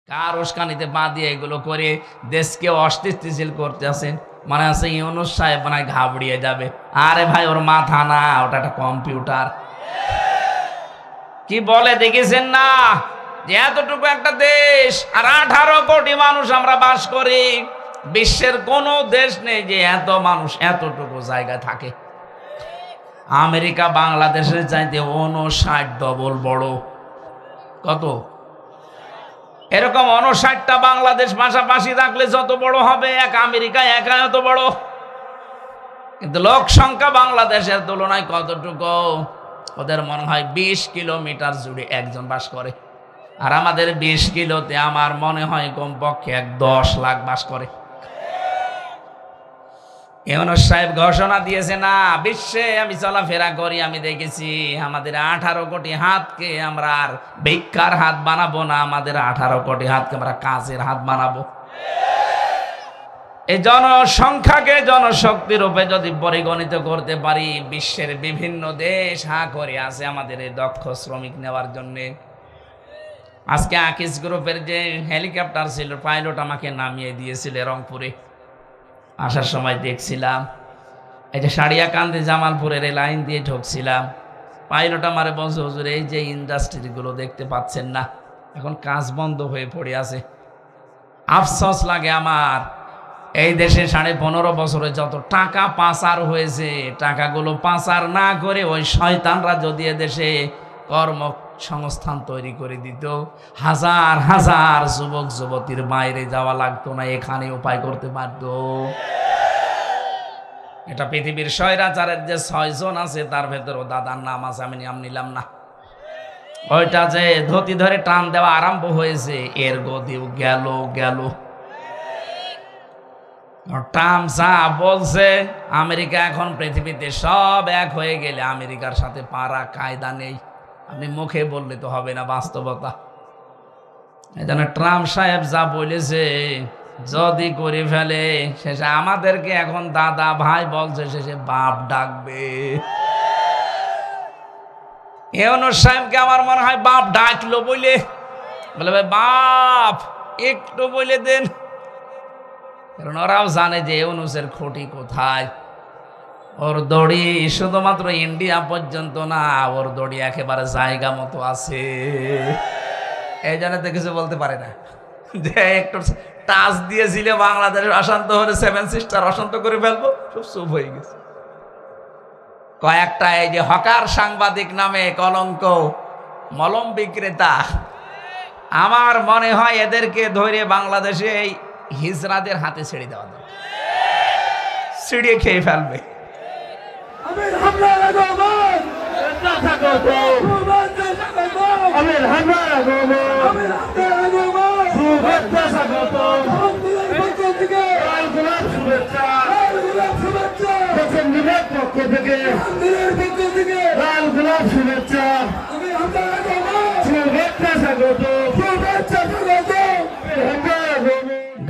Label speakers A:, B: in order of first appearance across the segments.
A: কার উস্কানিতে পা দিয়ে এগুলো করে দেশকে অস্থিতিশীল করতে আছেন। মানে আছে ইউনূস সাহেব মানে ঘাবড়িয়ে যাবে। আরে ভাই ওর মাথা না, ওটা একটা কম্পিউটার। কি বলে দেখেছেন না যে এতটুকু একটা দেশ আর 18 কোটি মানুষ আমরা বাস করি। বিশ্বের কোনো দেশ নেই যে এত মানুষ এতটুকু জায়গায় থাকে। আমেরিকা বাংলাদেশের চাইতে 59 ডবল বড়। কত? এরকম 59টা বাংলাদেশ পাশাপাশি থাকলে যত বড় হবে, এক আমেরিকা একা এত বড়। কিন্তু লোক সংখ্যা বাংলাদেশের তুলনায় কতটুকু? ওদের মনে হয় 20 কিলোমিটার জুড়ে একজন বাস করে, আর আমাদের 20 কিলোতে আমার মনে হয় কমপক্ষে 10 লাখ বাস করে। ইউনূস সাহেব ঘোষণা দিয়েছে না, বিশ্বে আমি চলাফেরা করি, আমি দেখেছি আমাদের 18 কোটি হাতকে আমরা আর ভিক্ষার হাত বানাবো না, আমাদের 18 কোটি হাতকে আমরা কাজের হাত বানাবো। এই জনসংখ্যাকে জনশক্তি রূপে যদি পরিগণিত করতে পারি, বিশ্বের বিভিন্ন দেশ হা করে আছে আমাদের এই দক্ষ শ্রমিক নেওয়ার জন্যে। আজকে আকিস গ্রুপের যে হেলিকপ্টার ছিল, পাইলট আমাকে নামিয়ে দিয়েছিল রংপুরে। আসার সময় দেখছিলাম এই যে সাড়িয়াকান্দি জামালপুরের এই লাইন দিয়ে ঢুকছিলাম, পাইলট আমারে বলছে, হুজুর এই যে ইন্ডাস্ট্রিগুলো দেখতে পাচ্ছেন না, এখন কাজ বন্ধ হয়ে পড়ে আছে। আফসোস লাগে আমার, এই দেশে 15.5 বছরে যত টাকা পাচার হয়েছে, টাকাগুলো পাচার না করে ওই শয়তানরা যদি দেশে কর্মসংস্থান তৈরি করে দিত, হাজার হাজার যুবক যুবতীর বাইরে যাওয়া লাগতো না, এখানে উপায় করতে পারত। এটা পৃথিবীর স্বৈরাচারের যে 6 জন আছে তার ভেতরও দাদার নাম আছে, আমি নাম নিলাম না। ওইটা যে ধুতি ধরে টান দেওয়া আরম্ভ হয়েছে, এর গদিও গেল গেল। ট্রাম্প যা বলছে, আমেরিকা এখন পৃথিবীতে সব এক হয়ে গেলে আমেরিকার সাথে পারা কায়দা নেই। আপনি মুখে বললে তো হবে না, বাস্তবতা। এই জন্য ট্রাম্প সাহেব যা বলেছে যদি করে ফেলে, শেষে আমাদেরকে এখন দাদা ভাই বলছে, শেষে বাপ ডাকবে। ইউনূস সাহেবকে আমার মনে হয় বাপ ডাকলো বলে, বলে ভাই বাপ একটু বলে দেন, কারণ ওরাও জানে যে ইউনূসের খুঁটি কোথায়। ওর দড়ি শুধুমাত্র ইন্ডিয়া পর্যন্ত না, ওর দড়ি একেবারে জায়গা মতো আছে। এই জন্য তো কিছু বলতে পারে না, যে একটু টাচ দিয়েছিল বাংলাদেশের অশান্ত হলে 7 সিস্টার অশান্ত করে ফেলবো, সব চুপ হয়ে গেছে। কয়েকটা এই যে হকার সাংবাদিক নামে কলঙ্ক মলম বিক্রেতা, আমার মনে হয় এদেরকে ধরে বাংলাদেশে এই হিজড়াদের হাতে ছেড়ে দেওয়া দরকার, ছিঁড়িয়ে খেয়ে ফেলবে।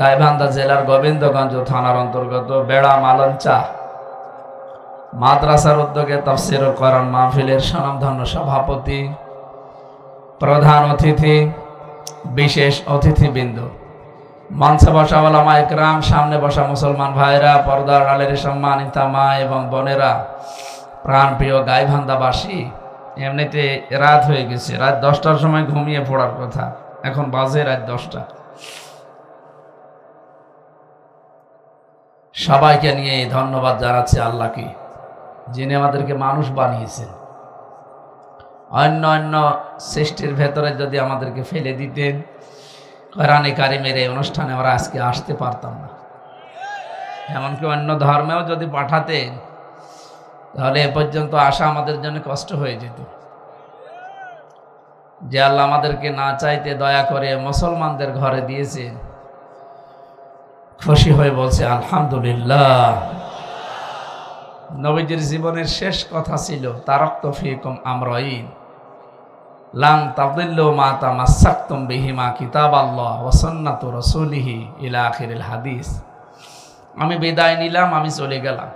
A: গাইবান্ধা জেলার গোবিন্দগঞ্জ থানার অন্তর্গত বেড়া মালঞ্চা মাদ্রাসার উদ্যোগে তাফসীরুল কোরআন মাহফিলের স্বনামধন্য সভাপতি, প্রধান অতিথি, বিশেষ অতিথিবৃন্দ, মঞ্চে বসা ওলামা ইকরাম, সামনে বসা মুসলমান ভাইরা, পর্দার আড়ালের সম্মানিতা মা এবং বোনেরা, প্রাণপ্রিয় গাইবান্ধাবাসী। এমনিতে রাত হয়ে গেছে, রাত 10টার সময় ঘুমিয়ে পড়ার কথা, এখন বাজে রাত 10টা। সবাইকে নিয়ে ধন্যবাদ জানাচ্ছি আল্লাহকে, যিনি আমাদেরকে মানুষ বানিয়েছেন। অন্য অন্য সৃষ্টির ভেতরে যদি আমাদেরকে ফেলে দিতেন, কোরআনে কারিমের এই অনুষ্ঠানে আমরা আজকে আসতে পারতাম না। এমনকি অন্য ধর্মেও যদি পাঠাতেন, তাহলে এ পর্যন্ত আসা আমাদের জন্য কষ্ট হয়ে যেত। যে আল্লাহ আমাদেরকে না চাইতে দয়া করে মুসলমানদের ঘরে দিয়েছেন, খুশি হয়ে বলছে আলহামদুলিল্লাহ। নবীজির জীবনের শেষ কথা ছিল, তারাকতু ফীকুম আমরাইন লান তাদিল্লু মা তামাসসাকতুম বিহিমা কিতাবাল্লাহ ওয়া সুন্নাতু রাসূলিহি ইলা আখিরিল হাদিস। আমি বিদায় নিলাম, আমি চলে গেলাম,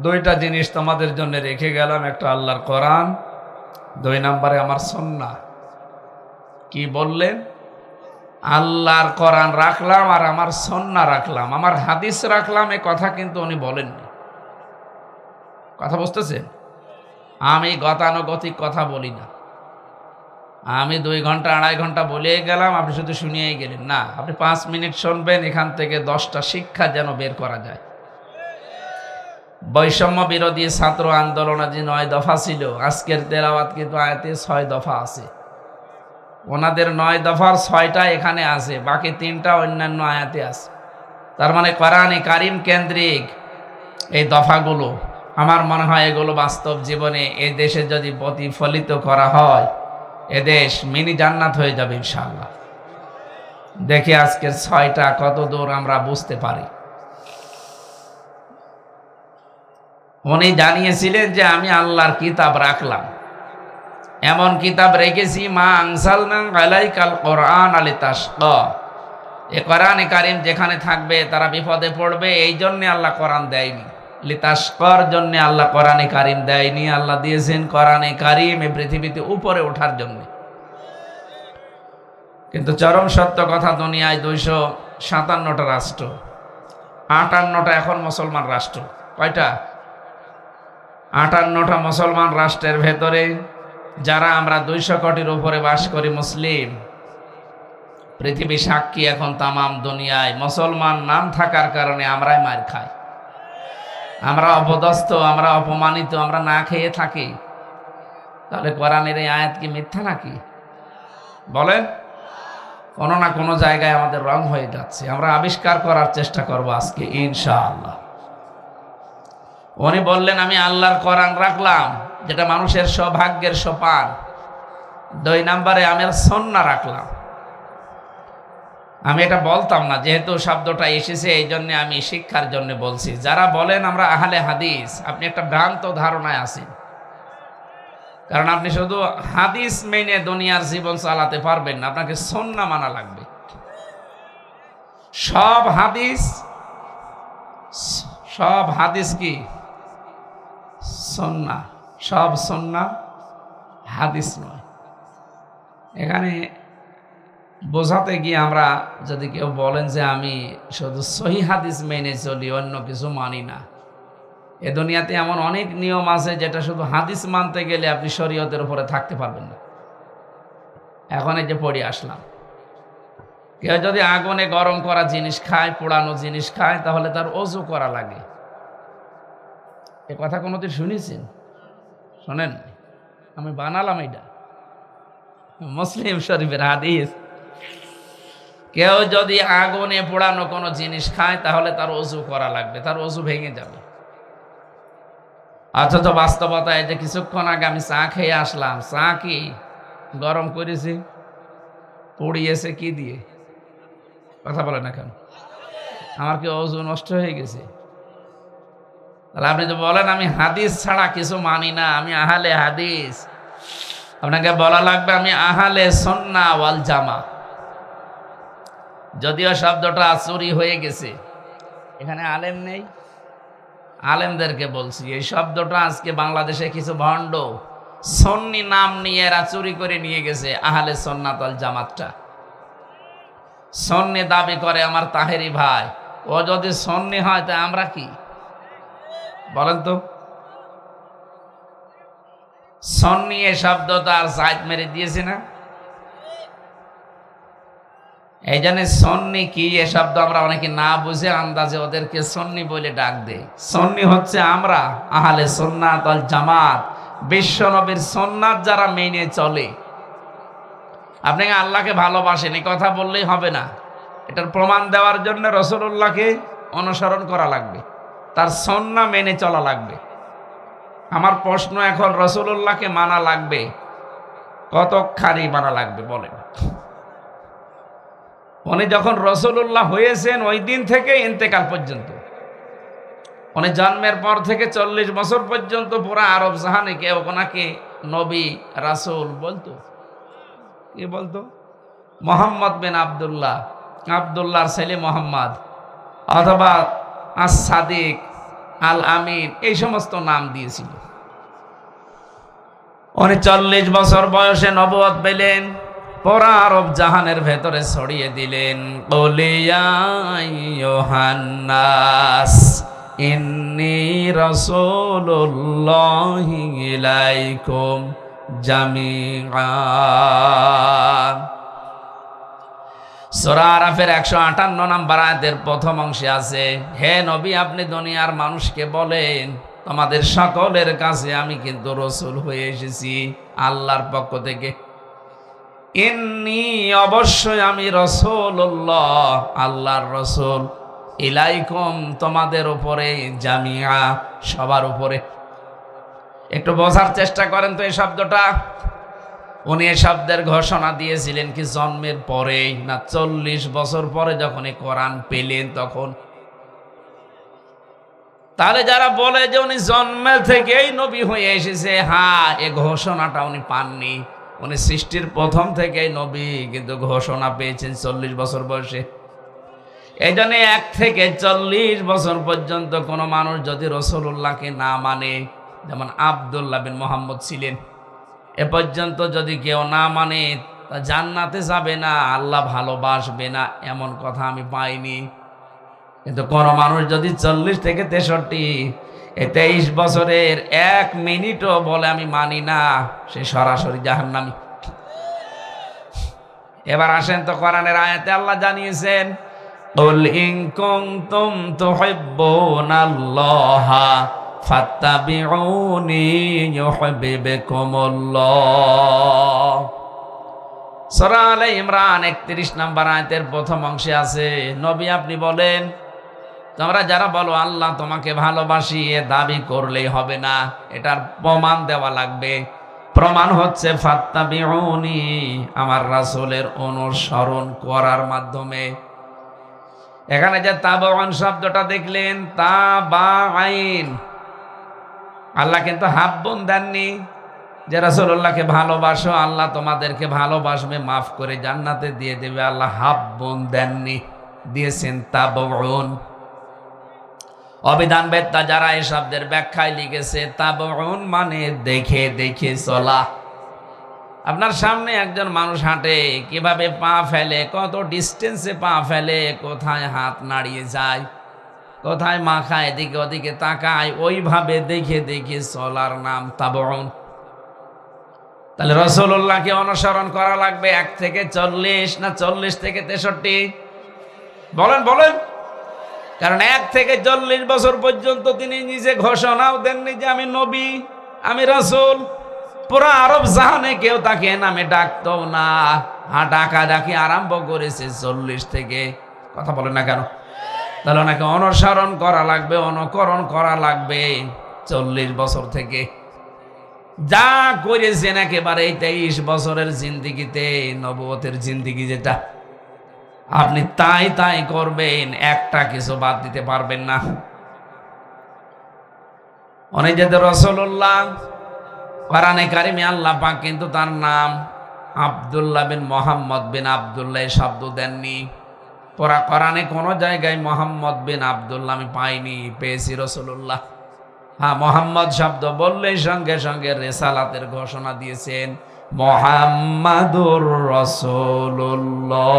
A: 2টা জিনিস তোমাদের জন্য রেখে গেলাম, একটা আল্লাহর কোরআন, 2 নম্বরে আমার সুন্নাহ। কি বললেন? আল্লাহর কোরআন রাখলাম আর আমার সুন্নাহ রাখলাম, আমার হাদিস রাখলাম, এ কথা কিন্তু উনি বলেননি। কথা বুঝতেছেন? আমি গতানুগতিক কথা বলি না। আমি 2 ঘন্টা 2.5 ঘন্টা বলে গেলাম, আপনি শুধু শুনিয়েই গেলেন না। আপনি 5 মিনিট শুনবেন, এখান থেকে 10টা শিক্ষা যেন বের করা যায়। বৈষম্য বিরোধী ছাত্র আন্দোলনে যে 9 দফা ছিল, আজকের তেলাওয়াত কিন্তু আয়াতে 6 দফা আছে। ওনাদের 9 দফার 6টা এখানে আছে, বাকি 3টা অন্যান্য আয়াতে আছে। তার মানে কোরআনে কারিম কেন্দ্রিক এই দফাগুলো, আমার মনে হয় এগুলো বাস্তব জীবনে এই দেশে যদি প্রতিফলিত করা হয়, এদেশ মিনি জান্নাত হয়ে যাবে ইনশাআল্লাহ। দেখি আজকের 6টা কত দূর আমরা বুঝতে পারি। উনি জানিয়েছিলেন যে আমি আল্লাহর কিতাব রাখলাম, এমন কিতাব রেখেছি মা আনসালনা আলাইকাল কোরআন লিতাশকা। এই কোরআনে কারিম যেখানে থাকবে তারা বিপদে পড়বে, এই জন্য আল্লাহ কোরআন দেয়নি। লিতাশকার জন্য আল্লাহ কোরআনে কারিম দেয়নি, আল্লাহ দিয়েছেন কোরআনে কারিম এই পৃথিবীতে উপরে ওঠার জন্য। কিন্তু চরম সত্য কথা, দুনিয়ায় 257টা রাষ্ট্র, 58টা এখন মুসলমান রাষ্ট্র। কয়টা? 58টা মুসলমান রাষ্ট্রের ভেতরে যারা আমরা 200 কোটির উপরে বাস করি মুসলিম, পৃথিবী সাক্ষী এখন তামাম দুনিয়ায় মুসলমান নাম থাকার কারণে আমরাই মার খাই, আমরা অপদস্থ, আমরা অপমানিত, আমরা না খেয়ে থাকি। তাহলে কোরআনের এই আয়াত কি মিথ্যা নাকি? বলেন। কোনো না কোনো জায়গায় আমাদের রং হয়ে যাচ্ছে, আমরা আবিষ্কার করার চেষ্টা করব আজকে ইনশাআল্লাহ। উনি বললেন আমি আল্লাহর কোরআন রাখলাম, যেটা মানুষের সৌভাগ্যের সোপান। 2 নম্বরে আমি সুন্নাহ রাখলাম। আমি এটা বলতাম না, যেহেতু শব্দটা এসেছে এই জন্য আমি শিক্ষার জন্য বলছি। যারা বলেন আমরা আহলে হাদিস, আপনি একটা ভ্রান্ত ধারণায় আছেন। কারণ আপনি শুধু হাদিস মেনে দুনিয়ার জীবন চালাতে পারবেন না, আপনাকে সুন্নাহ মানা লাগবে। সব হাদিস কি সুন্নাহ? সব সুন্নাহ হাদিস নয়। এখানে বোঝাতে গিয়ে আমরা যদি কেউ বলেন যে আমি শুধু সহি হাদিস মেনে চলি, অন্য কিছু মানি না, এ দুনিয়াতে এমন অনেক নিয়ম আছে যেটা শুধু হাদিস মানতে গেলে আপনি শরীয়তের উপরে থাকতে পারবেন না। এখন এই যে পড়ে আসলাম, কেউ যদি আগুনে গরম করা জিনিস খায়, পোড়ানো জিনিস খায়, তাহলে তার ওযু করা লাগে। এ কথা কোনোদিন শুনেছেন? শোনেন, আমি বানালাম এটা, মুসলিম শরীফের হাদিস। কেউ যদি আগুনে পোড়ানো কোনো জিনিস খায় তাহলে তার ওযু করা লাগবে, তার ওযু ভেঙে যাবে। অথচ বাস্তবতায় যে কিছুক্ষণ আগে আমি চা খেয়ে আসলাম, চা কি গরম করেছি? পুড়িয়েছে কি দিয়ে? কথা বলে না কেন? আমার কি ওযু নষ্ট হয়ে গেছে? তাহলে আপনি যে বলেন আমি হাদিস ছাড়া কিছু মানি না, আমি আহলে হাদিস, আপনাকে বলা লাগবে আমি আহলে সুন্নাহ ওয়াল জামা। যদিও শব্দটা চুরি হয়ে গেছে, এখানে আলেম নেই, আলেমদেরকে বলছি এই শব্দটা আজকে বাংলাদেশে কিছু ভণ্ড সুন্নি নাম নিয়ে এরা চুরি করে নিয়ে গেছে আহলে সুন্নাত ওয়াল জামাতটা। সুন্নি দাবি করে আমার তাহেরি ভাই, ও যদি সুন্নি হয় তা আমরা কি? বলেন তো। সুন্নি এ শব্দটা আর সাইড মেরে দিয়েছে না? এই জন্য সুন্নি কি এ শব্দ আমরা অনেকে না বুঝে আন্দাজে ওদেরকে সুন্নি বলে ডাক দেয়। সুন্নি হচ্ছে আমরা আহলে সুন্নাত ওয়াল জামাত, বিশ্ব নবীর সুন্নাত যারা মেনে চলে। আপনি আল্লাহকে ভালোবাসেন এই কথা বললেই হবে না, এটার প্রমাণ দেওয়ার জন্য রাসূলুল্লাহকে অনুসরণ করা লাগবে, তার সুন্নাহ মেনে চলা লাগবে। আমার প্রশ্ন এখন, রাসূলুল্লাহকে মানা লাগবে কতখানি মানা লাগবে বলেন? উনি যখন রাসূলুল্লাহ হয়েছেন ওই দিন থেকে ইন্তেকাল পর্যন্ত, উনি জন্মের পর থেকে 40 বছর পর্যন্ত পুরা আরব জাহানে কেউ ওনাকে নবী রাসূল বলতো। কি বলতো? মোহাম্মদ বিন আব্দুল্লাহ, আব্দুল্লাহর ছেলে মোহাম্মদ, অথবা আস-সাদিক, আল আমিন, এই সমস্ত নাম দিয়েছিল। উনি 40 বছর বয়সে নবুয়ত পেলেন, পুরা আরব জাহানের ভেতরে ছড়িয়ে দিলেন, কুলিয়া আইয়ুহান্নাস ইন্নী রাসূলুল্লাহি ইলাইকুম জামিআ। সূরা আরাফের 158 নম্বর আয়াতের প্রথম অংশে আছে, হে নবী আপনি দুনিয়ার মানুষকে বলেন তোমাদের সকলের কাছে আমি কিন্তু রাসূল হয়ে এসেছি আল্লাহর পক্ষ থেকে। ইন্নী অবশ্যই আমি রাসূলুল্লাহ আল্লাহর রাসূল, ইলাইকুম তোমাদের উপরে, জামিআ সবার উপরে। একটু বোঝার চেষ্টা করেন তো এই শব্দটা। উনি এই শব্দের ঘোষণা দিয়েছিলেন কি জন্মের পরেই না 40 বছর পরে যখন এই কোরআন পেলেন তখন? তাহলে যারা বলে যে উনি জন্মের থেকেই নবী হয়ে এসেছে, হ্যাঁ এই ঘোষণাটা উনি পাননি। উনি সৃষ্টির প্রথম থেকেই নবী, কিন্তু ঘোষণা পেয়েছেন 40 বছর বয়সে। এই জন্য 1 থেকে 40 বছর পর্যন্ত কোনো মানুষ যদি রাসূলুল্লাহকে না মানে, যেমন আব্দুল্লাহ বিন মুহাম্মদ ছিলেন, এ পর্যন্ত যদি কেউ না মানে তা জান্নাতে যাবে না, আল্লাহ ভালোবাসবে না, এমন কথা আমি পাইনি। কিন্তু কোন মানুষ যদি 40 থেকে 63 এই 23 বছরের 1 মিনিটও বলে আমি মানি না, সে সরাসরি জাহান্নামী। এবার আসেন তো কোরআনের আয়াতে আল্লাহ জানিয়েছেন, কুল ইন কুনতুম তুহিব্বুনাল্লাহা ফাত্তাবিউনি ইউহিব্বুকুমুল্লাহ। সূরা আলে ইমরান 31 নম্বর আয়াতের প্রথম অংশে আছে, নবী আপনি বলেন তোমরা যারা বলো আল্লাহ তোমাকে ভালোবাসি, এ দাবি করলেই হবে না, এটার প্রমাণ দেওয়া লাগবে। প্রমাণ হচ্ছে ফাত্তাবিউনি, আমার রাসূলের অনুসরণ করার মাধ্যমে। এখানে যে তাবাউন শব্দটা দেখলেন, তাবাআইন, আল্লাহ কিন্তু হাব্বুন দেননি যে রাসূলুল্লাহকে ভালোবাসো আল্লাহ তোমাদেরকে ভালোবাসবে, মাফ করে জান্নাতে দিয়ে দেবে, আল্লাহ হাব্বুন দেননি, দিয়েছেন তাবাউন। অবিধানবেত্তা যারা এই শব্দের ব্যাখ্যায় লিখেছে, তাবাউন মানে দেখে দেখে চলা। আপনার সামনে একজন মানুষ হাঁটে, কিভাবে পা ফেলে, কত ডিস্টেন্সে পা ফেলে, কোথায় হাত নাড়িয়ে যায়, কোথায় মাখা, এদিকে ওদিকে তাকায়, ওইভাবে দেখে দেখে চলার নাম তাবাউন। তাহলে রাসূলুল্লাহকে অনুসরণ করা লাগবে 1 থেকে 40 না 40 থেকে 63? বলেন বলেন। কারণ 1 থেকে 40 বছর পর্যন্ত তিনি নিজে ঘোষণাও দেননি যে আমি নবী, আমি রাসূল। পুরো আরব জাহানে কেউ তাকে নামে ডাকতো না, ডাকাডাকি আরম্ভ করেছে 40 থেকে। কথা বলেন না কেন? তাহলে ওনাকে অনুসরণ করা লাগবে, অনুকরণ করা লাগবে 40 বছর থেকে। যা করেছেন একেবারে 23 বছরের জিন্দিগিতে, নবুয়তের জিন্দিগি যেটা, আপনি তাই তাই করবেন, একটা কিছু বাদ দিতে পারবেন না। উনি যে রাসূলুল্লাহ, কোরআনে কারিমে আল্লাহ পাক কিন্তু তার নাম আব্দুল্লাহ বিন মুহাম্মদ বিন আব্দুল্লাহ শব্দ দেননি। পুরা কোরআনে কোন জায়গায় মুহাম্মদ বিন আব্দুল্লাহ আমি পাইনি, পেয়েছি রাসূলুল্লাহ। হ্যাঁ, মুহাম্মদ শব্দ বললেই সঙ্গে সঙ্গে রিসালাতের ঘোষণা দিয়েছেন, মুহাম্মাদুর রাসূলুল্লাহ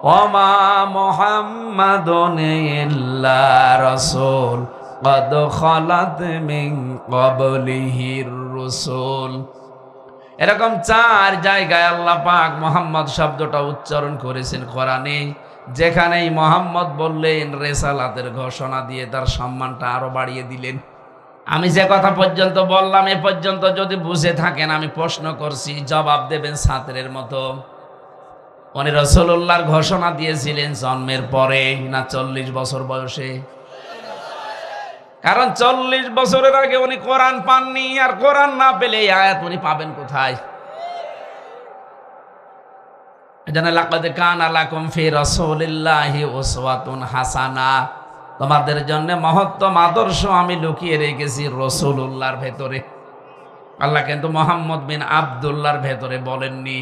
A: ওয়া মা মুহাম্মাদুন ইল্লা রাসূল কদ খালাত মিন ক্বাবলিহির রাসূল। এরকম 4 জায়গায় আল্লাহ পাক মুহাম্মদ শব্দটা উচ্চারণ করেছেন কোরআনে, যেখানেই মুহাম্মদ বললেন রিসালাতের ঘোষণা দিয়ে তার সম্মানটা আরো বাড়িয়ে দিলেন। আমি যে কথা পর্যন্ত বললাম এ পর্যন্ত যদি বুঝে থাকেন, আমি প্রশ্ন করছি, জবাব দেবেন ছাত্রের মতো। উনি রাসূলুল্লাহর ঘোষণা দিয়েছিলেন জন্মের পরে না 40 বছর বয়সে? কারণ 40 বছরের আগে উনি কোরআন পাননি, আর কোরআন না পেলে এই আয়াত উনি পাবেন কোথায়? এজন্য লাকাদ কানা লাকুম ফি রাসূলিল্লাহি উসওয়াতুন হাসানা, তোমাদের জন্য মহত্তম আদর্শ আমি লুকিয়ে রেখেছি রাসূলুল্লাহর ভেতরে। আল্লাহ কিন্তু মুহাম্মদ বিন আব্দুল্লাহর ভেতরে বলেননি।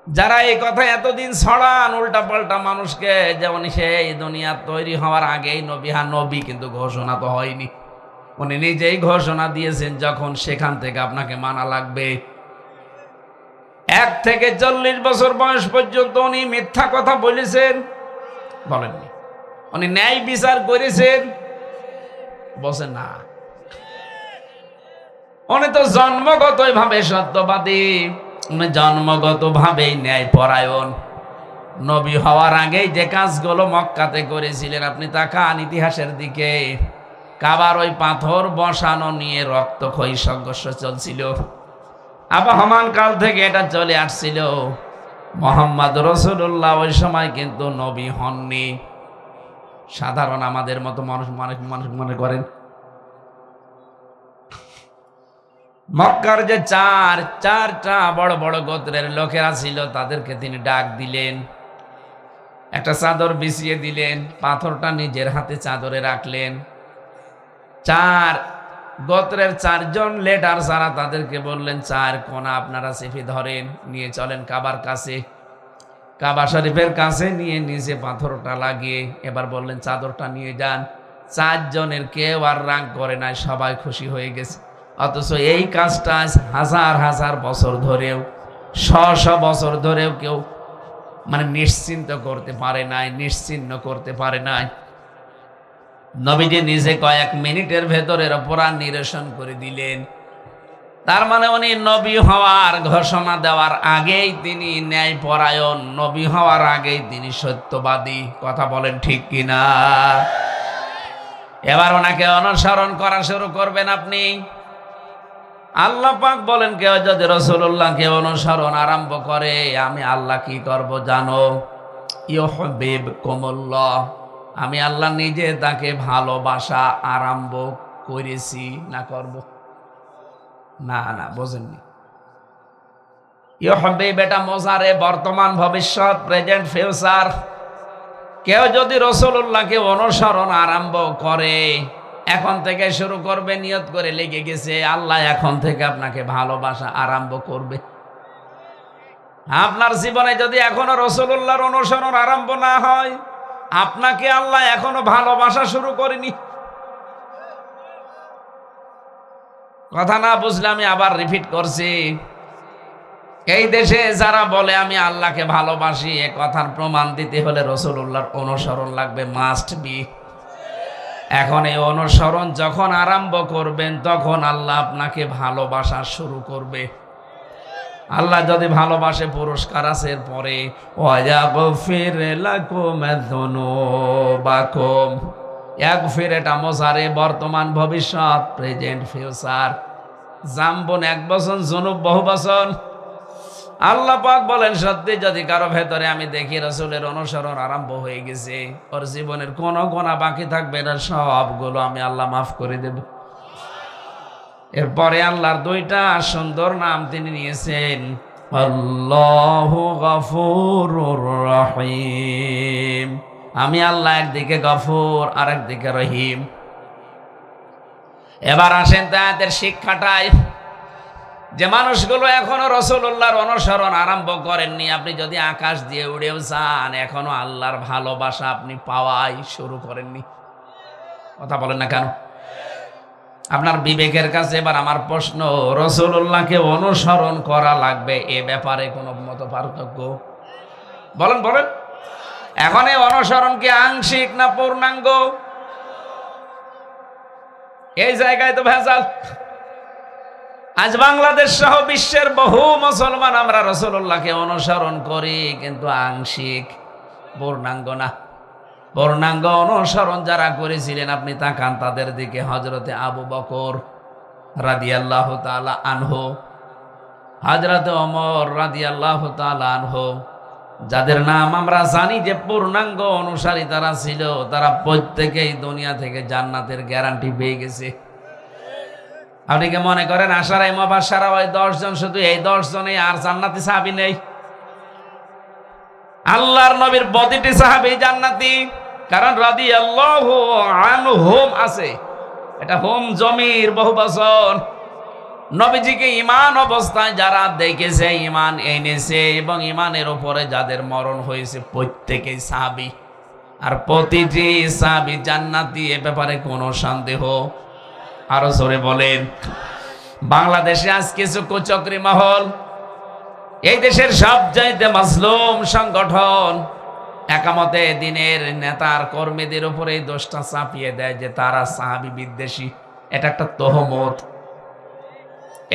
A: যারা এই কথা এতদিন ছড়ান উল্টা পাল্টা মানুষকে, যেমন সেই দুনিয়া তৈরি হওয়ার আগেই নবী, হ্যাঁ নবী কিন্তু ঘোষণা তো হয়নি, উনি নিজেই ঘোষণা দিয়েছেন যখন, সেখান থেকে আপনাকে মানা লাগবে। 1 থেকে 40 বছর বয়স পর্যন্ত উনি মিথ্যা কথা বলেছেন? বলেননি। উনি ন্যায় বিচার করেছেন? বলেন না। উনি তো জন্মগতই ভাবে সত্যবাদী, উনি জন্মগত ভাবেই ন্যায় পরায়ণ। নবী হওয়ার আগেই যে কাজগুলো মক্কাতে করেছিলেন, আপনি তাকান ইতিহাসের দিকে। কাবার ওই পাথর বসানো নিয়ে রক্তক্ষয়ী সংঘর্ষ চলছিল, আবহমান কাল থেকে এটা চলে আসছিল। মুহাম্মদ রাসূলুল্লাহ ওই সময় কিন্তু নবী হননি। সাধারণ আমাদের মতো মানুষ মনে করেন। মক্কার যে চারটা বড় বড় গোত্রের লোকেরা ছিল, তাদেরকে তিনি ডাক দিলেন, একটা চাদর বিছিয়ে দিলেন, পাথরটা নিজের হাতে চাদরে রাখলেন। 4 গোত্রের 4 জন লিডার যারা, তাদেরকে বললেন 4 কোনা আপনারা চেপে ধরেন, নিয়ে চলেন কাবার কাছে। কাবা শরীফের কাছে নিয়ে নিচে পাথরটা লাগিয়ে এবার বললেন চাদরটা নিয়ে যান। 4 জনের কেউ আর রাগ করে নাই, সবাই খুশি হয়ে গেছে। অথচ এই কাজটা হাজার হাজার বছর ধরেও, শ বছর ধরেও কেউ নিশ্চিন্ত করতে পারে নাই, নিশ্চিহ্ন করতে পারে নাই। নবীজি নিজে কয়েক মিনিটের ভেতরের অপরাধ নিরসন করে দিলেন। তার মানে উনি নবী হওয়ার ঘোষণা দেওয়ার আগেই তিনি ন্যায়পরায়ণ, নবী হওয়ার আগেই তিনি সত্যবাদী। কথা বলেন ঠিক কিনা? এবার ওনাকে অনুসরণ করা শুরু করবেন আপনি। আল্লাহ পাক বলেন, কেউ যদি রাসূলুল্লাহকে অনুসরণ আরম্ভ করে, আমি আল্লাহ কি করব জানো? ইউহিব্বুকুমুল্লাহ, আমি আল্লাহ নিজে তাকে ভালোবাসা আরম্ভ করেছি না করব? না বোঝেননি। ইউহিব্বু এটা মোজারে, বর্তমান ভবিষ্যৎ, প্রেজেন্ট ফিউচার। কেউ যদি রাসূলুল্লাহকে অনুসরণ আরম্ভ করে, এখন থেকে শুরু করবে, নিয়ত করে লেগে গেছে, আল্লাহ এখন থেকে আপনাকে ভালোবাসা আরম্ভ করবে। আপনার জীবনে যদি এখনো রাসূলুল্লাহর অনুসরণ আরম্ভ না হয়, আপনাকে আল্লাহ এখনো ভালোবাসা শুরু করেনি। কথা না বুঝলে আমি আবার রিপিট করছি। এই দেশে যারা বলে আমি আল্লাহকে ভালোবাসি, এ কথার প্রমাণ দিতে হলে রাসূলুল্লাহর অনুসরণ লাগবে, মাস্ট বি। এখন এই অনুসরণ যখন আরম্ভ করবেন, তখন আল্লাহ আপনাকে ভালোবাসা শুরু করবে। আল্লাহ যদি ভালোবাসে, পুরস্কার আছে এরপরে। ওয়ায়াগফির লাকুম যুনুবাকুম, ইয়াগফির এটা মোজারে, বর্তমান ভবিষ্যৎ, প্রেজেন্ট ফিউচার। জামবন 1 বছর, যুনুব বহু বছর। আল্লাহ পাক বলেন, সত্যি যদি কারো ভেতরে আমি দেখি রাসূলের অনুসরণ আরম্ভ হয়ে গেছে, ওর জীবনের কোনো গোনা বাকি থাকবে না, সবগুলো আমি আল্লাহ মাফ করে দেব। এরপরে আল্লাহর 2টা সুন্দর নাম তিনি নিয়েছেন, আল্লাহু গফুরুর রহিম। আমি আল্লাহ একদিকে গফুর আর একদিকে রহিম। এবার আসেন তাদের শিক্ষাটাই, যে মানুষগুলো এখনো রাসূলুল্লাহর অনুসরণ আরম্ভ করেননি, আপনি যদি আকাশ দিয়ে উড়েও যান, এখনো আল্লাহর ভালোবাসা আপনি পাওয়াই শুরু করেননি। কথা বলেন না কেন? আপনার বিবেকের কাছে এবার আমার প্রশ্ন, রাসূলুল্লাহকে অনুসরণ করা লাগবে, এ ব্যাপারে কোনো মত পার্থক্য? বলেন। এখন এই অনুসরণ কি আংশিক না পূর্ণাঙ্গ? এই জায়গায় তো ভেজাল। আজ বাংলাদেশ সহ বিশ্বের বহু মুসলমান আমরা রাসূলুল্লাহকে অনুসরণ করি, কিন্তু আংশিক, পূর্ণাঙ্গ না। পূর্ণাঙ্গ অনুসরণ যারা করেছিলেন, আপনি তাকান তাদের দিকে। হযরতে আবু বকর রাদিয়াল্লাহু তাআলা আনহু, হযরতে ওমর রাদিয়াল্লাহু তাআলা আনহু, যাদের নাম আমরা জানি যে পূর্ণাঙ্গ অনুসারী তারা ছিল, তারা প্রত্যেকেই দুনিয়া থেকে জান্নাতের গ্যারান্টি পেয়ে গেছে। আপনি কি মনে করেন আশারায়ে মুবাশশারা ওই 10 জন, শুধু এই 10 জনেই, আর জান্নাতি সাহাবী নেই? আল্লাহর নবীর প্রতিটি সাহাবী জান্নাতি, কারণ রাদিয়াল্লাহু আনহুম আছে, এটা হোম জমির বহু বছর। নবীজিকে ঈমান অবস্থায় যারা দেখেছে, ঈমান এনেছে, এবং ঈমানের উপরে যাদের মরণ হয়েছে, প্রত্যেকেই সাহাবী। আর প্রতিটি সাহাবী জান্নাতি, এ ব্যাপারে কোনো সন্দেহ? আরো জোরে বলেন। বাংলাদেশে আজ কিছু কুচক্রী মহল এই দেশের সবচাইতে মাজলুম সংগঠন একামতে দিনের নেতার কর্মীদের উপরে এই দোষটা চাপিয়ে দেয় যে তারা সাহাবী বিদ্বেষী। এটা একটা তহমত।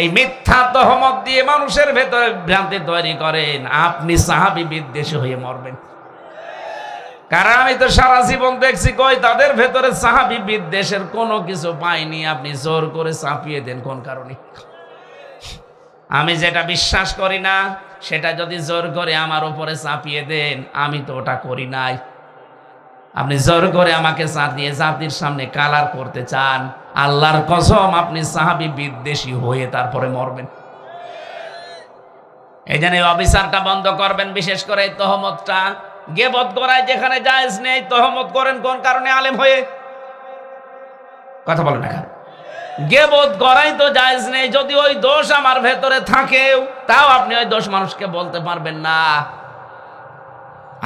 A: এই মিথ্যা তহমত দিয়ে মানুষের ভেতরে ভ্রান্তি তৈরি করেন, আপনি সাহাবী বিদ্বেষী হয়ে মরবেন। কারণ আমি তো সারা জীবন দেখছি কই তাদের ভেতরে সাহাবী বিদ্বেষের কোনো কিছু পাইনি, আপনি জোর করে চাপিয়ে দেন কোন কারণে? আমি যেটা বিশ্বাস করি না সেটা যদি জোর করে আমার উপরে চাপিয়ে দেন, আমি তো ওটা করি নাই। আপনি জোর করে আমাকে চাপিয়ে জাতির সামনে কালার করতে চান, আল্লাহর কসম আপনি সাহাবী বিদ্বেষী হয়ে তারপরে মরবেন। এই জন্য অবিচারটা বন্ধ করবেন, বিশেষ করে এই তহমতটা। গীবত করায় যেখানে জায়েজ নেই, তহমত করেন কোন কারণে? আলেম হয়ে। কথা বলেন না কেন? গীবত করাই তো জায়েজ নেই। যদি ওই দোষ আমার ভেতরে থাকেও, তাও আপনি ওই দোষ মানুষকে বলতে পারবেন না।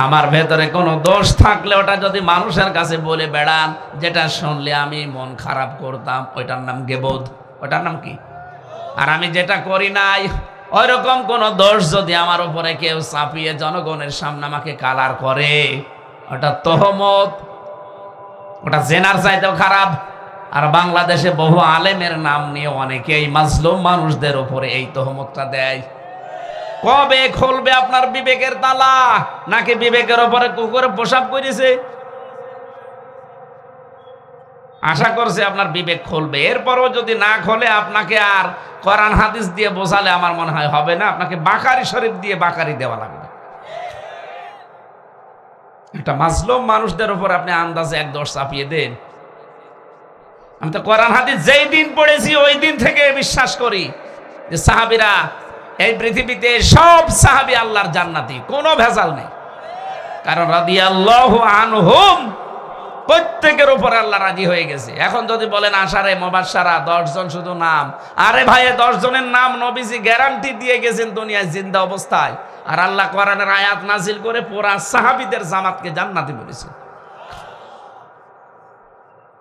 A: আমার ভেতরে কোনো দোষ থাকলে ওটা যদি মানুষের কাছে বলে বেড়ান, যেটা শুনলে আমি মন খারাপ করতাম, ওইটার নাম গীবত। ওটার নাম কি? আর আমি যেটা করি নাই ওই রকম কোন দোষ যদি আমার উপরে কেউ চাপিয়ে জনগণের সামনে আমাকে কালার করে, ওটা তহমত। ওটা জেনার চাইতেও খারাপ। আর বাংলাদেশে বহু আলেমের নাম নিয়ে অনেকেই মাজলুম মানুষদের উপরে এই তহমতটা দেয়। কবে খুলবে আপনার বিবেকের তালা? নাকি বিবেকের উপরে কুকুরে প্রসাব করেছে? আশা করছে আপনার বিবেক খুলবে। এরপরও যদি না খোলে, আপনাকে আর কোরআন হাদিস দিয়ে বোঝালে আমার মনে হয় হবে না, আপনাকে বাকারি শরীফ দিয়ে বাকারি দেওয়া লাগবে। একটা মাজলুম মানুষদের উপর আপনি আন্দাজে এক দোষ চাপিয়ে দেন। আমি তো কোরআন হাদিস যেই দিন পড়েছি ওই দিন থেকে বিশ্বাস করি যে সাহাবীরা, এই পৃথিবীতে সব সাহাবী আল্লাহর জান্নাতি, কোনো ভেজাল নেই। কারণ রাদিয়াল্লাহু আনহুম, প্রত্যেকের উপর আল্লাহ রাজি হয়ে গেছে। এখন যদি বলেন আশারে মুবাশশারা 10 জন শুধু নাম, আরে ভাই 10 জনের নাম নবীজি গ্যারান্টি দিয়ে গেছেন দুনিয়ায় জিন্দা অবস্থায়। আর আল্লাহ কোরআনের আয়াত নাজিল করে পুরা সাহাবীদের জামাতকে জান্নাতি বলেছে।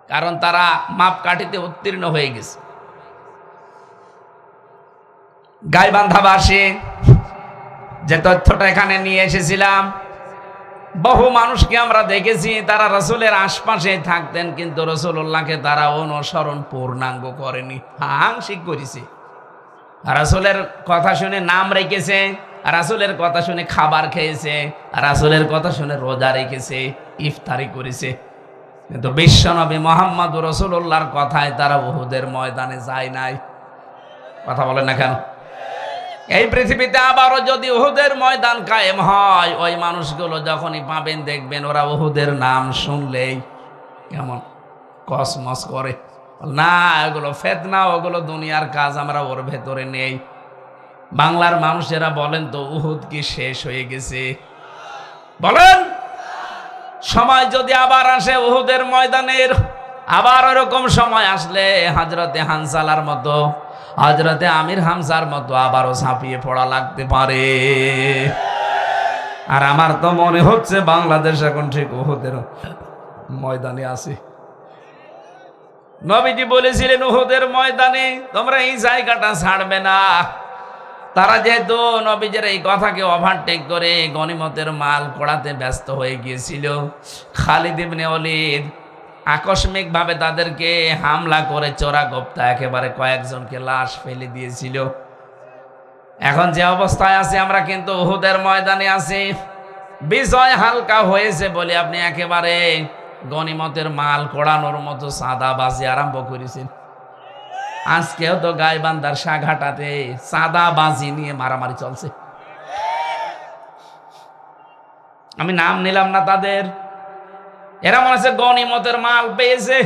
A: কারণ তারা মাপকাঠিতে উত্তীর্ণ হয়ে গেছে। গাইবান্ধাবাসী যে তথ্যটা এখানে নিয়ে এসেছিলাম, বহু মানুষকে আমরা দেখেছি তারা রাসূলের আশপাশে থাকতেন, কিন্তু রাসূলুল্লাহকে তারা অনুসরণ পূর্ণাঙ্গ করেনি, আংশিক করেছে। রাসূলের কথা শুনে নাম রেখেছে, রাসূলের কথা শুনে খাবার খেয়েছে, রাসূলের কথা শুনে রোজা রেখেছে, ইফতারি করেছে। কিন্তু বিশ্বনবী মুহাম্মদুর রাসূলুল্লাহর কথায় তারা উহুদের ময়দানে যায় নাই। কথা বলেন না কেন? এই পৃথিবীতে আবারও যদি উহুদের ময়দান কায়েম হয়, ওই মানুষগুলো যখনই পাবেন দেখবেন ওরা উহুদের নাম শুনলেই কেমন কসমস করে। না, ওগুলো ফিতনা, ওগুলো দুনিয়ার কাজ, আমরা ওর ভেতরে নেই। বাংলার মানুষেরা বলেন তো, উহুদ কি শেষ হয়ে গেছে? বলেন। সময় যদি আবার আসে উহুদের ময়দানের, আবার ওরকম সময় আসলে হযরতে হানজালার মতো, হযরতে আমির হামজার মতো আবারও ঝাঁপিয়ে পড়া লাগতে পারে। আর আমার তো মনে হচ্ছে বাংলাদেশ এখন ঠিক উহুদের ময়দানে আছে। নবীজি বলেছিলেন উহুদের ময়দানে তোমরা এই জায়গাটা ছাড়বে না। তারা যেহেতু নবীজের এই কথাকে ওভারটেক করে গনিমতের মাল কোড়াতে ব্যস্ত হয়ে গিয়েছিল, খালিদ ইবনে ওলীদ আকস্মিকভাবে তাদেরকে হামলা করে চোরা গোপ্তা একেবারে কয়েকজনকে লাশ ফেলে দিয়েছিল। এখন যে অবস্থায় আছে আমরা কিন্তু উহুদের ময়দানে আছি। বিজয় হালকা হয়েছে বলে আপনি একেবারে গনিমতের মাল কোড়ানোর মতো চাঁদাবাজি আরম্ভ করেছেন। আজকেও তো গাইবান্ধার সাঘাটাতে চাঁদাবাজি নিয়ে মারামারি চলছে। আমি নাম নিলাম না তাদের। এরা মনে হচ্ছে গনিমতের মাল পেয়েছে।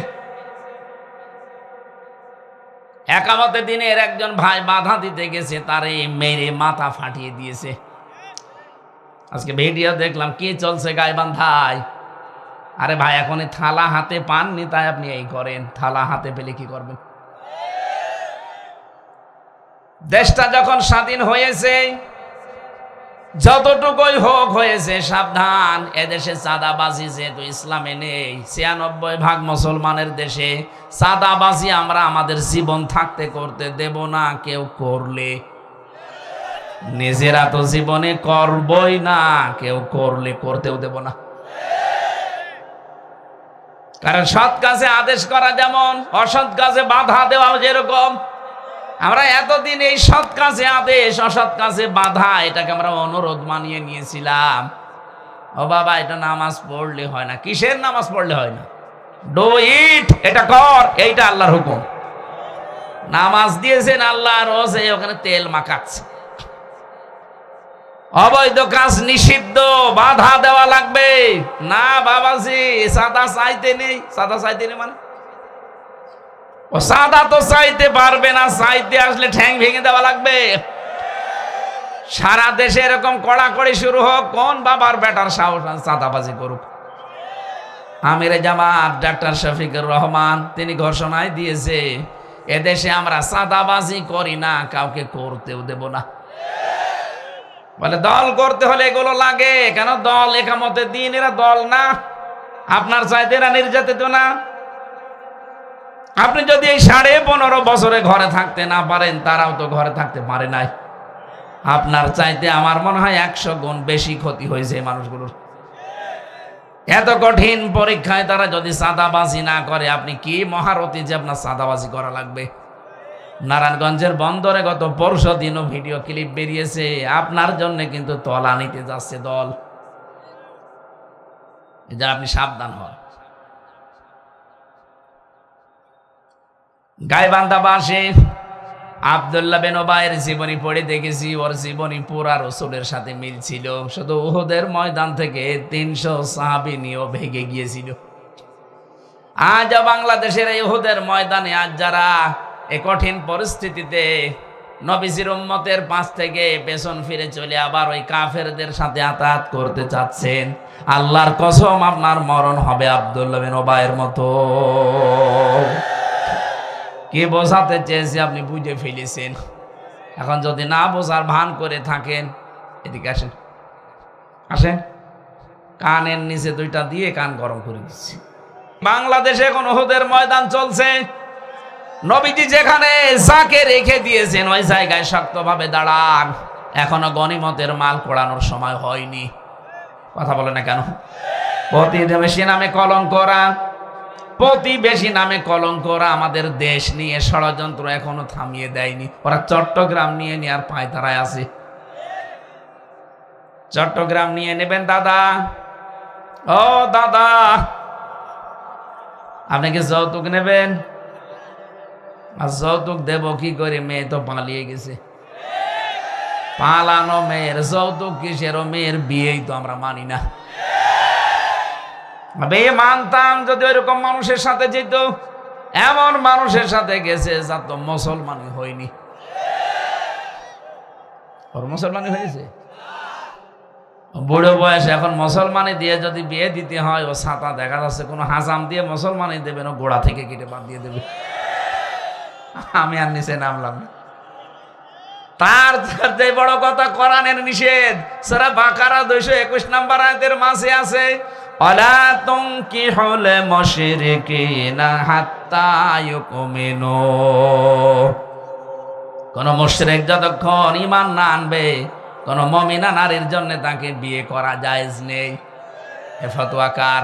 A: একামতে দিনের একজন ভাই বাধা দিতে গেছে, তারে মেরে মাথা ফাটিয়ে দিয়েছে। আজকে ভিডিও দেখলাম কি চলছে গাইবান্ধায়। আরে ভাই, এখন থালা হাতে পাননি তাই আপনি এই করেন, থালা হাতে পেলে কি করবেন? দেশটা যখন স্বাধীন হয়েছে, যতটুকুই হোক হয়েছে, সাবধান। এদেশে চাঁদাবাজি যেহেতু ইসলামে নেই, ৯৬% মুসলমানের দেশে চাঁদাবাজি আমরা আমাদের জীবন থাকতে করতে দেব না। কেউ করলে নিজেরা তো জীবনে করবই না, কেউ করলে করতেও দেব না। কারণ সৎ কাজে আদেশ করা যেমন, অসৎ কাজে বাধা দেওয়া যেরকম। আমরা এতদিন এই সৎ কাজে আদেশ, অসৎ কাজে বাধা, এটাকে আমরা অনুরোধ মানিয়ে নিয়েছিলাম। ও বাবা, এটা নামাজ পড়লে হয় না। কিসের নামাজ পড়লে হয় না? ডু ইট, এটা কর, এইটা আল্লাহর হুকুম। নামাজ দিয়েছেন আল্লাহ, রোজে ওখানে তেল মাখাচ্ছে। অবৈধ কাজ নিষিদ্ধ, বাধা দেওয়া লাগবে না। বাবাজি সাদা চাইতে নেই, সাদা চাইতে নেই মানে ও সাদা তো চাইতে পারবে না, চাইতে আসলে ঠ্যাং ভেঙে দেওয়া লাগবে। সারা দেশে এরকম কড়াকড়ি শুরু হোক, কোন বাবার বেটার সাহস সাদাবাজি করুক। আমিরে জামাত ডাক্তার শফিকুর রহমান তিনি ঘোষণায় দিয়েছে, এদেশে আমরা সাদাবাজি করি না, কাউকে করতেও দেব না। বলে দল করতে হলে এগুলো লাগে কেন? দল একামতে দিন, এরা দল না। আপনার চাইতে এরা নির্যাতিত না। আপনি যদি এই 15.5 বছরে ঘরে থাকতে না পারেন, তারাও তো ঘরে থাকতে পারে নাই। আপনার চাইতে আমার মনে হয় 100 গুণ বেশি ক্ষতি হয়েছে এই মানুষগুলোর। এত কঠিন পরীক্ষায় তারা যদি সাদাবাজি না করে, আপনি কি মহারথী যে আপনার সাদাবাজি করা লাগবে? নারায়ণগঞ্জের বন্দরে গত পরশু দিনও ভিডিও ক্লিপ বেরিয়েছে, আপনার জন্য কিন্তু তলা নিতে যাচ্ছে দল। যা আপনি সাবধান হন। গাইবান্ধাবাসী আব্দুল্লাহ বিন উবাইয়ের জীবনী পড়ে দেখেছি, ওর জীবনী পুরা রাসূলের সাথে মিল ছিল। শুধু উহুদের ময়দান থেকে 300 সাহাবী নিয়েও ভেগে গিয়েছিল। আজ বাংলাদেশের এই উহুদের ময়দানে আজ যারা এই কঠিন পরিস্থিতিতে নবীজির উম্মতের পাশ থেকে পেছন ফিরে চলে আবার ওই কাফেরদের সাথে আতাত করতে চাচ্ছেন, আল্লাহর কসম আপনার মরণ হবে আব্দুল্লাহ বিন উবাইয়ের মতো। কি বোঝাতে চেয়েছি আপনি বুঝে ফেলেছেন। এখন যদি না বোঝার ভান করে থাকেন, এদিকে আসেন, আসেন। কানের নিচে 2টা দিয়ে কান গরম করে দিচ্ছি। বাংলাদেশে এখন উহুদের ময়দান চলছে। নবীজি যেখানে যাকে রেখে দিয়েছেন ওই জায়গায় শক্তভাবে দাঁড়ান। এখনো গনিমতের মাল কোড়ানোর সময় হয়নি। কথা বলে না কেন? প্রতিবেশী নামে কলঙ্করা, প্রতিবেশী নামে কলঙ্করা আমাদের দেশ নিয়ে ষড়যন্ত্র এখনো থামিয়ে দেয়নি। ওরা চট্টগ্রাম নিয়ে নেওয়ার পায়তারায় আছে। চট্টগ্রাম নিয়ে নেবেন দাদা, ও দাদা, আপনি কি যৌতুক নেবেন? আর যৌতুক দেব কি করে? মেয়ে তো পালিয়ে গেছে। পালানো মেয়ের যৌতুক কিসের? মেয়ের বিয়েই তো আমরা মানি না। বিয়ে মানতাম যদি ওইরকম মানুষের সাথে যেত। এমন মানুষের সাথে গেছে যা তো মুসলমানই হয়নি। ওর মুসলমানই হয়েছে বুড়ো বয়সে। এখন মুসলমানি দিয়ে যদি বিয়ে দিতে হয়, ও ছাতা দেখা যাচ্ছে কোনো হাজাম দিয়ে মুসলমানি দেবে না, গোড়া থেকে কেটে বাদ দিয়ে দেবে। আমি আর নিচে নামলাম না। তার যে বড় কথা, কোরআনের নিষেধ। সূরা বাকারা 221 নম্বর আয়াতের মাঝে আছে, ওয়ালা তুনকিহুল মুশরিকিনা হাত্তা ইউমিনু। কোন মুশরিক যতক্ষণ ঈমান না আনবে, কোন মুমিনা নারীর জন্য তাকে বিয়ে করা জায়েজ নেই। এ ফতোয়া কার?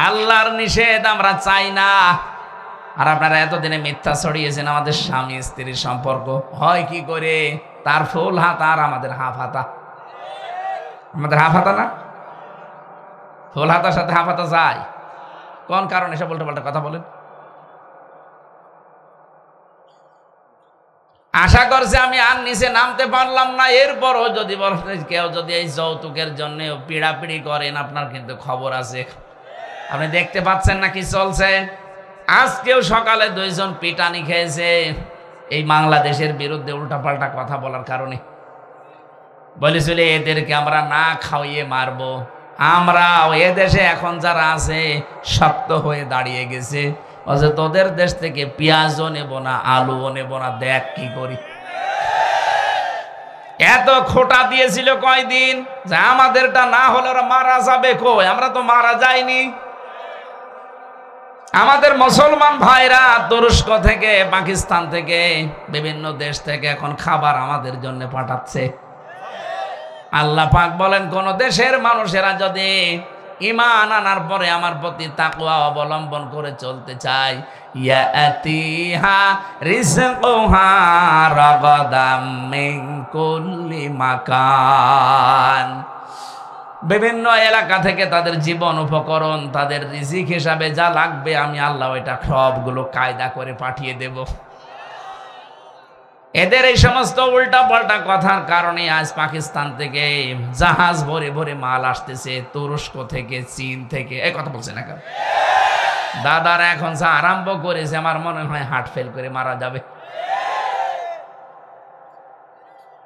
A: আল্লাহর নিষেধ, আমরা চাই না। আর আপনারা এতদিনে মিথ্যা ছড়িয়েছেন আমাদের স্বামী স্ত্রীর সম্পর্ক হয় কি করে? তার ফুল হাত আর আমাদের হাফ হাতা। আমাদের হাফ হাতা না? ফুল হাতার সাথে হাফ হাতা যায় কোন কারণে? এসব উল্টো পাল্টা কথা বলেন। আশা করছি আমি আর নিচে নামতে পারলাম না। এরপরও যদি বলেন কেউ যদি এই যৌতুকের জন্য পিড়াপিড়ি করেন, আপনার কিন্তু খবর আছে। আপনি দেখতে পাচ্ছেন না কি চলছে? আজকেও সকালে 2 জন পিটানি খেয়েছে এই বাংলাদেশের বিরুদ্ধে উল্টাপাল্টা কথা বলার কারণে। বলেছিল এদেরকে আমরা না খাওয়িয়ে মারবো। আমরা এদেশে এখন যারা আছে শক্ত হয়ে দাঁড়িয়ে গেছে, বলছে তোদের দেশ থেকে পেঁয়াজও নেব না, আলুও নেব না, দেখ কি করি। এত খোটা দিয়েছিল কয়দিন যে আমাদেরটা না হলে ওরা মারা যাবে। কই, আমরা তো মারা যাইনি। আমাদের মুসলমান ভাইরা তুরস্ক থেকে, পাকিস্তান থেকে, বিভিন্ন দেশ থেকে এখন খাবার আমাদের জন্য পাঠাচ্ছে। আল্লাহ পাক বলেন, কোন দেশের মানুষেরা যদি ঈমান আনার পরে আমার প্রতি তাকওয়া অবলম্বন করে চলতে চায়, ইয়াতিহা রিজকুহা রাগাদাম মিন কুল্লি মাকান, বিভিন্ন এলাকা থেকে তাদের জীবন উপকরণ, তাদের রিজিক হিসাবে যা লাগবে আমি আল্লাহ ওইটা সবগুলো কায়দা করে পাঠিয়ে দেব। এদের এই সমস্ত উল্টা পাল্টা কথার কারণে আজ পাকিস্তান থেকে জাহাজ ভরে ভরে মাল আসতেছে, তুরস্ক থেকে, চীন থেকে। এই কথা বলছে না কেন? দাদারা এখন যা আরম্ভ করেছে আমার মনে হয় হার্ট ফেল করে মারা যাবে।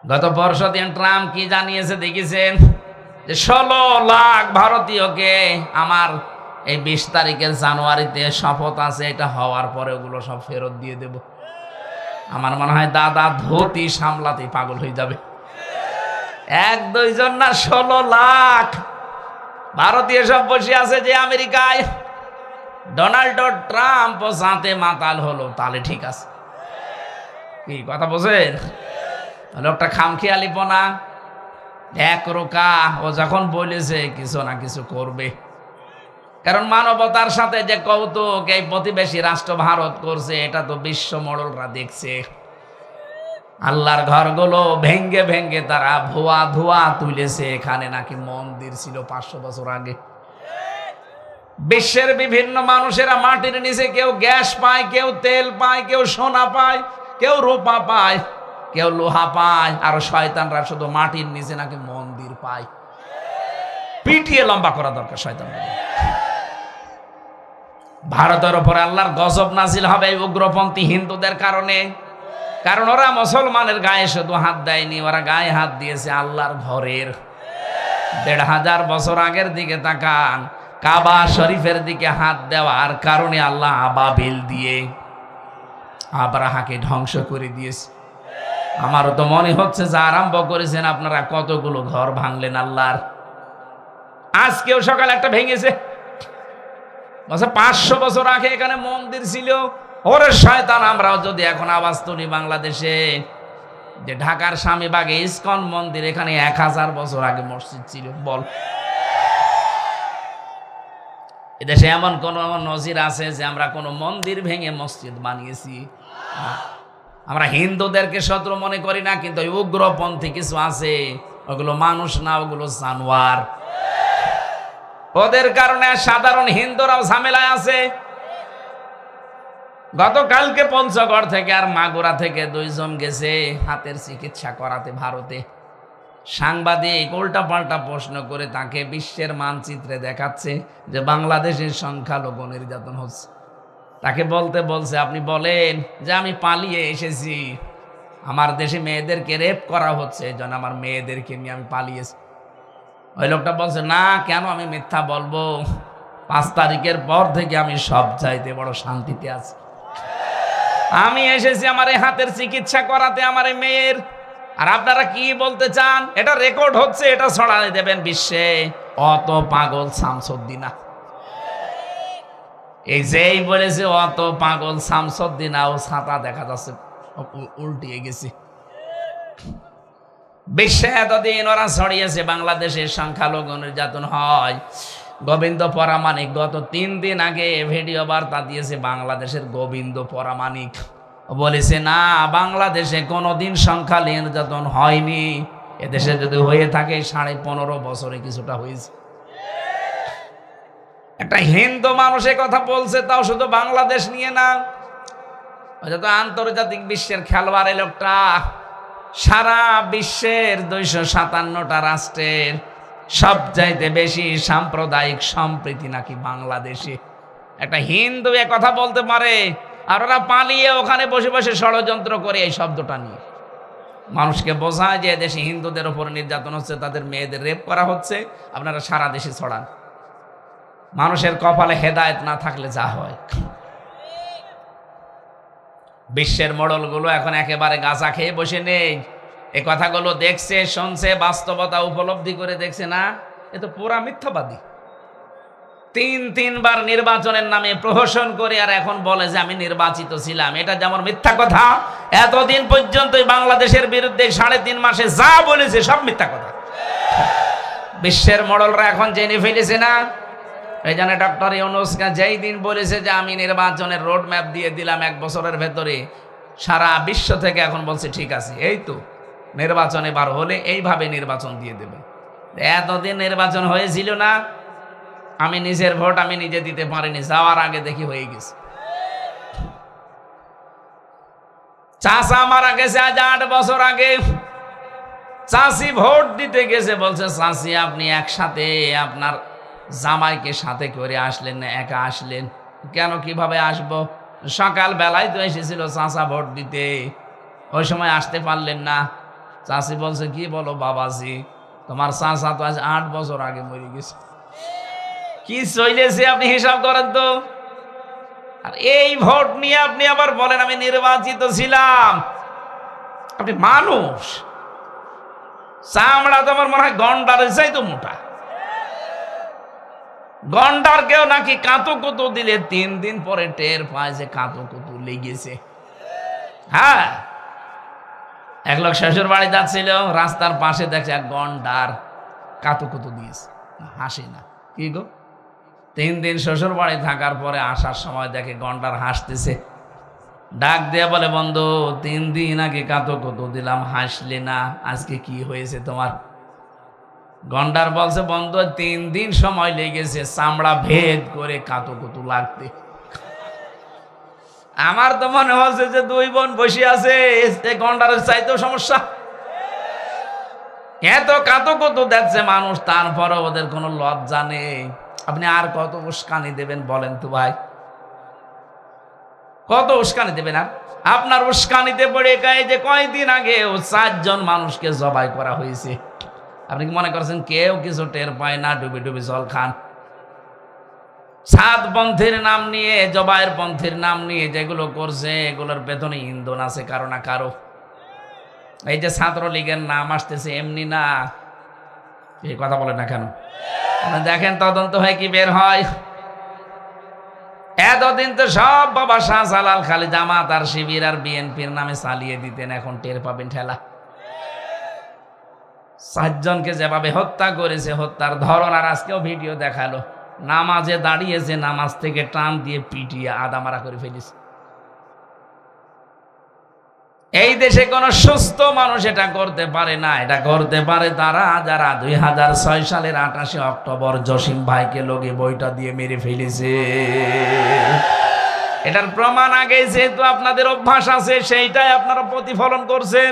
A: গত পরশুদিন ট্রাম্প কি জানিয়েছে দেখেছেন? যে 16 লাখ ভারতীয়কে আমার এই 20 তারিখের জানুয়ারিতে শপথ আছে, এটা হওয়ার পরে ওগুলো সব ফেরত দিয়ে দেব। আমার মনে হয় দাদা ধুতি সামলাতে পাগল হয়ে যাবে। 1-2 জন না, 16 লাখ ভারতীয় সব বসে আছে যে আমেরিকায়। ডোনাল্ড ট্রাম্প সাথে মাতাল হলো, তাহলে ঠিক আছে। কি কথা বোঝেন? লোকটা খামখেয়ালিপনা একরোকা। ও যখন বলেছে কিছু না কিছু করবে, কারণ মানবতার সাথে যে কৌতুক এই প্রতিবেশী রাষ্ট্র ভারত করছে এটা তো বিশ্ব মডলরা দেখছে। আল্লাহর ঘরগুলো ভেঙ্গে ভেঙ্গে তারা ভুয়া ধোয়া তুলেছে। এখানে নাকি মন্দির ছিল 500 বছর আগে। বিশ্বের বিভিন্ন মানুষেরা মাটির নিচে কেউ গ্যাস পায়, কেউ তেল পায়, কেউ সোনা পায়, কেউ রূপা পায়, কেউ লোহা পায়। আর শয়তানরা শুধু মাটির নিচে নাকি মন্দির পায়। পিটিয়ে লম্বা করা দরকার শয়তান। ভারতের উপরে আল্লাহর গজব নাজিল হবে উগ্রপন্থী হিন্দুদের কারণে। কারণ ওরা মুসলমানের গায়ে শুধু হাত দেয়নি, ওরা গায়ে হাত দিয়েছে আল্লাহর ঘরের। 1500 বছর আগের দিকে তাকান, কাবা শরীফের দিকে হাত দেওয়ার কারণে আল্লাহ আবাবিল দিয়ে আব্রাহাকে ধ্বংস করে দিয়েছে। আমারও তো মনে হচ্ছে যে আরম্ভ করেছেন আপনারা কতগুলো ঘর ভাঙলেন আল্লাহর। আজকেও সকালে একটা ভেঙেছে। 500 বছর আগে এখানে মন্দির ছিল। ওরে শয়তান, আমরাও যদি এখন আওয়াজ তুলি বাংলাদেশে যে ঢাকার স্বামীবাগে ইসকন মন্দির, এখানে 1000 বছর আগে মসজিদ ছিল। বল, এদেশে এমন কোন নজির আছে যে আমরা কোন মন্দির ভেঙে মসজিদ বানিয়েছি? আমরা হিন্দুদেরকে শত্রু মনে করি না, কিন্তু উগ্রপন্থী কিছু আছে, ওগুলো মানুষ না, ওগুলো জানোয়ার। ওদের কারণে সাধারণ হিন্দুরাও ঝামেলায় আছে। গতকালকে পঞ্চগড় থেকে আর মাগুরা থেকে 2 জন গেছে হাতের চিকিৎসা করাতে ভারতে। সাংবাদিক উল্টা পাল্টা প্রশ্ন করে তাকে বিশ্বের মানচিত্রে দেখাচ্ছে যে বাংলাদেশের সংখ্যালঘু নির্যাতন হচ্ছে। তাকে বলতে বলছে, আপনি বলেন যে আমি পালিয়ে এসেছি, আমার দেশে মেয়েদেরকে রেপ করা হচ্ছে, এই জন্য আমার মেয়েদেরকে নিয়ে আমি পালিয়েছি। ওই লোকটা বলছে, না কেন আমি মিথ্যা বলবো, 5 তারিখের পর থেকে আমি সব চাইতে বড় শান্তিতে আছি। আমি এসেছি আমার এই হাতের চিকিৎসা করাতে আমার এই মেয়ের। আর আপনারা কি বলতে চান? এটা রেকর্ড হচ্ছে, এটা ছড়ালে দেবেন বিশ্বে। অত পাগল শামসুদ্দিনা, এই যেই বলেছে অত পাগল শামসুদ্দিনা, ও ছাতা দেখা যাচ্ছে উল্টিয়ে গেছে। বিশ্বে এতদিন ওরা ছড়িয়েছে বাংলাদেশের সংখ্যালঘু নির্যাতন হয়। গোবিন্দ পরামানিক গত 3 দিন আগে ভিডিও বার্তা দিয়েছে বাংলাদেশের গোবিন্দ পরামানিক। বলেছে না, বাংলাদেশে কোনোদিন সংখ্যালঘু নির্যাতন হয়নি, এদেশে যদি হয়ে থাকে 15.5 বছরে কিছুটা হয়েছে। একটা হিন্দু মানুষের কথা বলছে, তাও শুধু বাংলাদেশ নিয়ে না, তো আন্তর্জাতিক বিশ্বের খেলোয়াড়। লোকটা সারা বিশ্বের 257টা রাষ্ট্রের সবচাইতে বেশি সাম্প্রদায়িক সম্প্রীতি নাকি বাংলাদেশে। একটা হিন্দু এ কথা বলতে পারে, আর ওরা পালিয়ে ওখানে বসে বসে ষড়যন্ত্র করে এই শব্দটা নিয়ে মানুষকে বোঝায় যে দেশে হিন্দুদের উপর নির্যাতন হচ্ছে, তাদের মেয়েদের রেপ করা হচ্ছে, আপনারা সারা দেশে ছড়ান। মানুষের কপালে হেদায়েত না থাকলে যা হয়। বিশ্বের মডেলগুলো এখন একেবারে গাঁজা খেয়ে বসে নেই। এই কথাগুলো দেখছে, শুনছে, বাস্তবতা উপলব্ধি করে দেখছে না, এ তো পুরা মিথ্যাবাদী। তিনবার নির্বাচনের নামে প্রহসন করে আর এখন বলে যে আমি নির্বাচিত ছিলাম। এটা যেমন মিথ্যা কথা। এতদিন পর্যন্ত বাংলাদেশের বিরুদ্ধে 3.5 মাসে যা বলেছে সব মিথ্যা কথা। বিশ্বের মডেলরা এখন জেনে ফেলেছে না। এই জন্য ডক্টর ইউনূসকে যেই দিন বলেছে যে আমি নির্বাচনের রোড ম্যাপ দিয়ে দিলাম 1 বছরের ভেতরে, সারা বিশ্ব থেকে এখন বলছে ঠিক আছে, এই তো নির্বাচন এবার হলে এইভাবে নির্বাচন দিয়ে দেবে। এতদিন নির্বাচন হয়েছিল না, আমি নিজের ভোট আমি নিজে দিতে পারিনি, যাওয়ার আগে দেখি হয়ে গেছে। চাচা মারা গেছে আজ 8 বছর আগে, চাচি ভোট দিতে গেছে, বলছে চাচি আপনি একসাথে আপনার জামাইকে সাথে করে আসলেন না, একা আসলেন কেন? কিভাবে আসবো? সকাল বেলায় তো এসেছিল চাচা ভোট দিতে, ওই সময় আসতে পারলেন না। চাচি বলছে কি বলো বাবাজি, তোমার চাচা তো আজ 8 বছর আগে মরে গেছে। কি চলেছে আপনি হিসাব করেন তো। আর এই ভোট নিয়ে আপনি আবার বলেন আমি নির্বাচিত ছিলাম। আপনি মানুষ, চামড়া তো আমার মনে হয় গন্ডারের চাই তো মোটা। গন্ডার কেউ নাকি কাঁতো কুতু দিলে 3 দিন পরে টের পায় যে কাঁতো কুতু লেগেছে। হ্যাঁ, এক লোক শ্বশুর বাড়ি যাচ্ছিল, রাস্তার পাশে দেখছে এক গন্ডার কাঁতো কুতু দিয়েছে, হাসি না। কি গো, 3 দিন শ্বশুর বাড়ি থাকার পরে আসার সময় দেখে গন্ডার হাসতেছে, ডাক দিয়ে বলে বন্ধু 3 দিন আগে কাঁতো কুতু দিলাম, হাসলে না, আজকে কি হয়েছে তোমার? গন্ডার বলছে বন্ধু 3 দিন সময় লেগেছে চামড়া ভেদ করে কাঁতো কুতু লাগতে। আমার তো মনে হচ্ছে যে 2 বোন বসে আছে, গন্ডারের চাইতেও সমস্যা। এত কাঁতো কুতু দেখছে মানুষ, তারপরে ওদের কোনো লজ্জা নেই। আপনি আর কত উস্কানি দেবেন বলেন তো ভাই, কত উস্কানি দেবেন? আর আপনার উস্কানিতে পড়ে গায়ে যে কয়েকদিন আগে 4 জন মানুষকে জবাই করা হয়েছে। আপনি কি মনে করছেন কেউ কিছু টের পায় না? ডুবে ডুবে জল খান। 7 পন্থীর নাম নিয়ে, জবাইয়ের পন্থীর নাম নিয়ে যেগুলো করছে, এগুলোর পেছনে ইন্ধন আছে কারো না কারো। এই যে ছাত্রলীগের নাম আসতেছে এমনি না, এই কথা বলে না কেন? দেখেন তদন্ত হয় কি বের হয়। এতদিন তো সব বাবা শাহজালাল খালি জামাত আর শিবির আর বিএনপির নামে চালিয়ে দিতেন, এখন টের পাবেন ঠেলা। 7 জনকে যেভাবে হত্যা করেছে, হত্যার ধরন, আর আজকেও ভিডিও দেখালো, নামাজে দাঁড়িয়েছে, নামাজ থেকে টান দিয়ে পিটিয়ে আদামারা করে ফেলেছে। এই দেশে কোন সুস্থ মানুষ এটা করতে পারে না। এটা করতে পারে তারা যারা 2006 সালের 28 অক্টোবর জসিম ভাইকে লোকে বইটা দিয়ে মেরে ফেলেছে। এটার প্রমাণ আগে যেহেতু আপনাদের অভ্যাস আছে, সেইটাই আপনারা প্রতিফলন করছেন।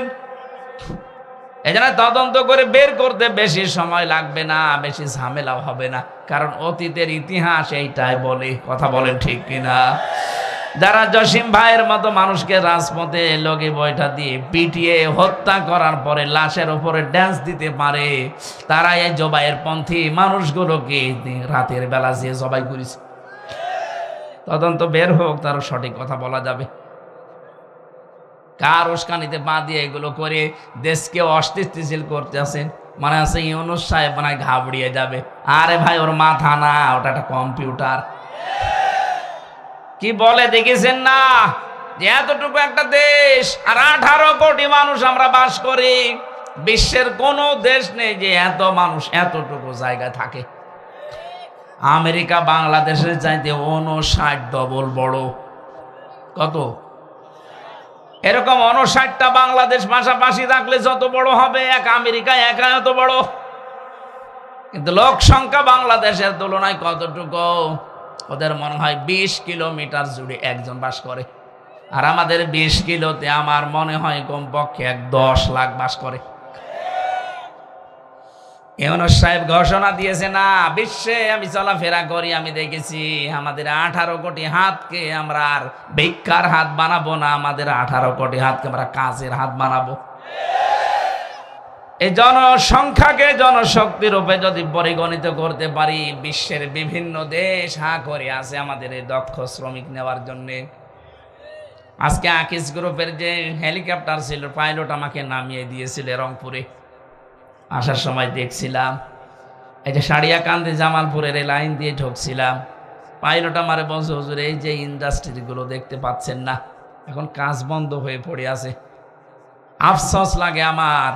A: এই জন্য তদন্ত করে বের করতে বেশি সময় লাগবে না, বেশি ঝামেলাও হবে না, কারণ অতীতের ইতিহাস এইটাই বলে। কথা বলেন ঠিক কিনা? যারা জসিম ভাইয়ের মতো মানুষকে রাজপথে লোকে বইটা দিয়ে পিটিয়ে হত্যা করার পরে লাশের উপরে ড্যান্স দিতে পারে, তারা এই জবাইয়ের পন্থী মানুষগুলোকে রাতের বেলা যে জবাই করেছে। তদন্ত বের হোক, তার সঠিক কথা বলা যাবে। কার উস্কানিতে পা দিয়ে এগুলো করে দেশকে অস্থিতিশীল করতে আছেন? মানে আছে ইউনূস সাহেব মানে ঘাবড়িয়ে যাবে। আরে ভাই, ওর মাথা না, ওটা একটা কম্পিউটার। কি বলে দেখেছেন না যে এতটুকু একটা দেশ আর 18 কোটি মানুষ আমরা বাস করি। বিশ্বের কোনো দেশ নেই যে এত মানুষ এতটুকু জায়গায় থাকে। আমেরিকা বাংলাদেশের চাইতে 59 ডবল বড়। কত? এরকম 59টা বাংলাদেশ পাশাপাশি রাখলে যত বড় হবে, এক আমেরিকা একা এত বড়। কিন্তু লোক সংখ্যা বাংলাদেশের তুলনায় কতটুকু? ওদের মনে হয় 20 কিলোমিটার জুড়ে একজন বাস করে, আর আমাদের 20 কিলোতে আমার মনে হয় কমপক্ষে 10 লাখ বাস করে। ইউনূস সাহেব ঘোষণা দিয়েছে না, বিশ্বে আমি চলাফেরা করি, আমি দেখেছি আমাদের 18 কোটি হাতকে আমরা আর ভিক্ষার হাত বানাবো না, আমাদের 18 কোটি হাতকে আমরা কাজের হাত বানাবো। এই জনসংখ্যাকে জনশক্তি রূপে যদি পরিগণিত করতে পারি, বিশ্বের বিভিন্ন দেশ হা করে আছে আমাদের এই দক্ষ শ্রমিক নেওয়ার জন্যে। আজকে আকিস গ্রুপের যে হেলিকপ্টার ছিল, পাইলট আমাকে নামিয়ে দিয়েছিল রংপুরে। আসার সময় দেখছিলাম এই যে সাড়িয়াকান্দি জামালপুরের এই লাইন দিয়ে ঢুকছিলাম, পাইলট আমারে বলছে, হুজুর এই যে ইন্ডাস্ট্রিগুলো দেখতে পাচ্ছেন না, এখন কাজ বন্ধ হয়ে পড়ে আছে। আফসোস লাগে আমার,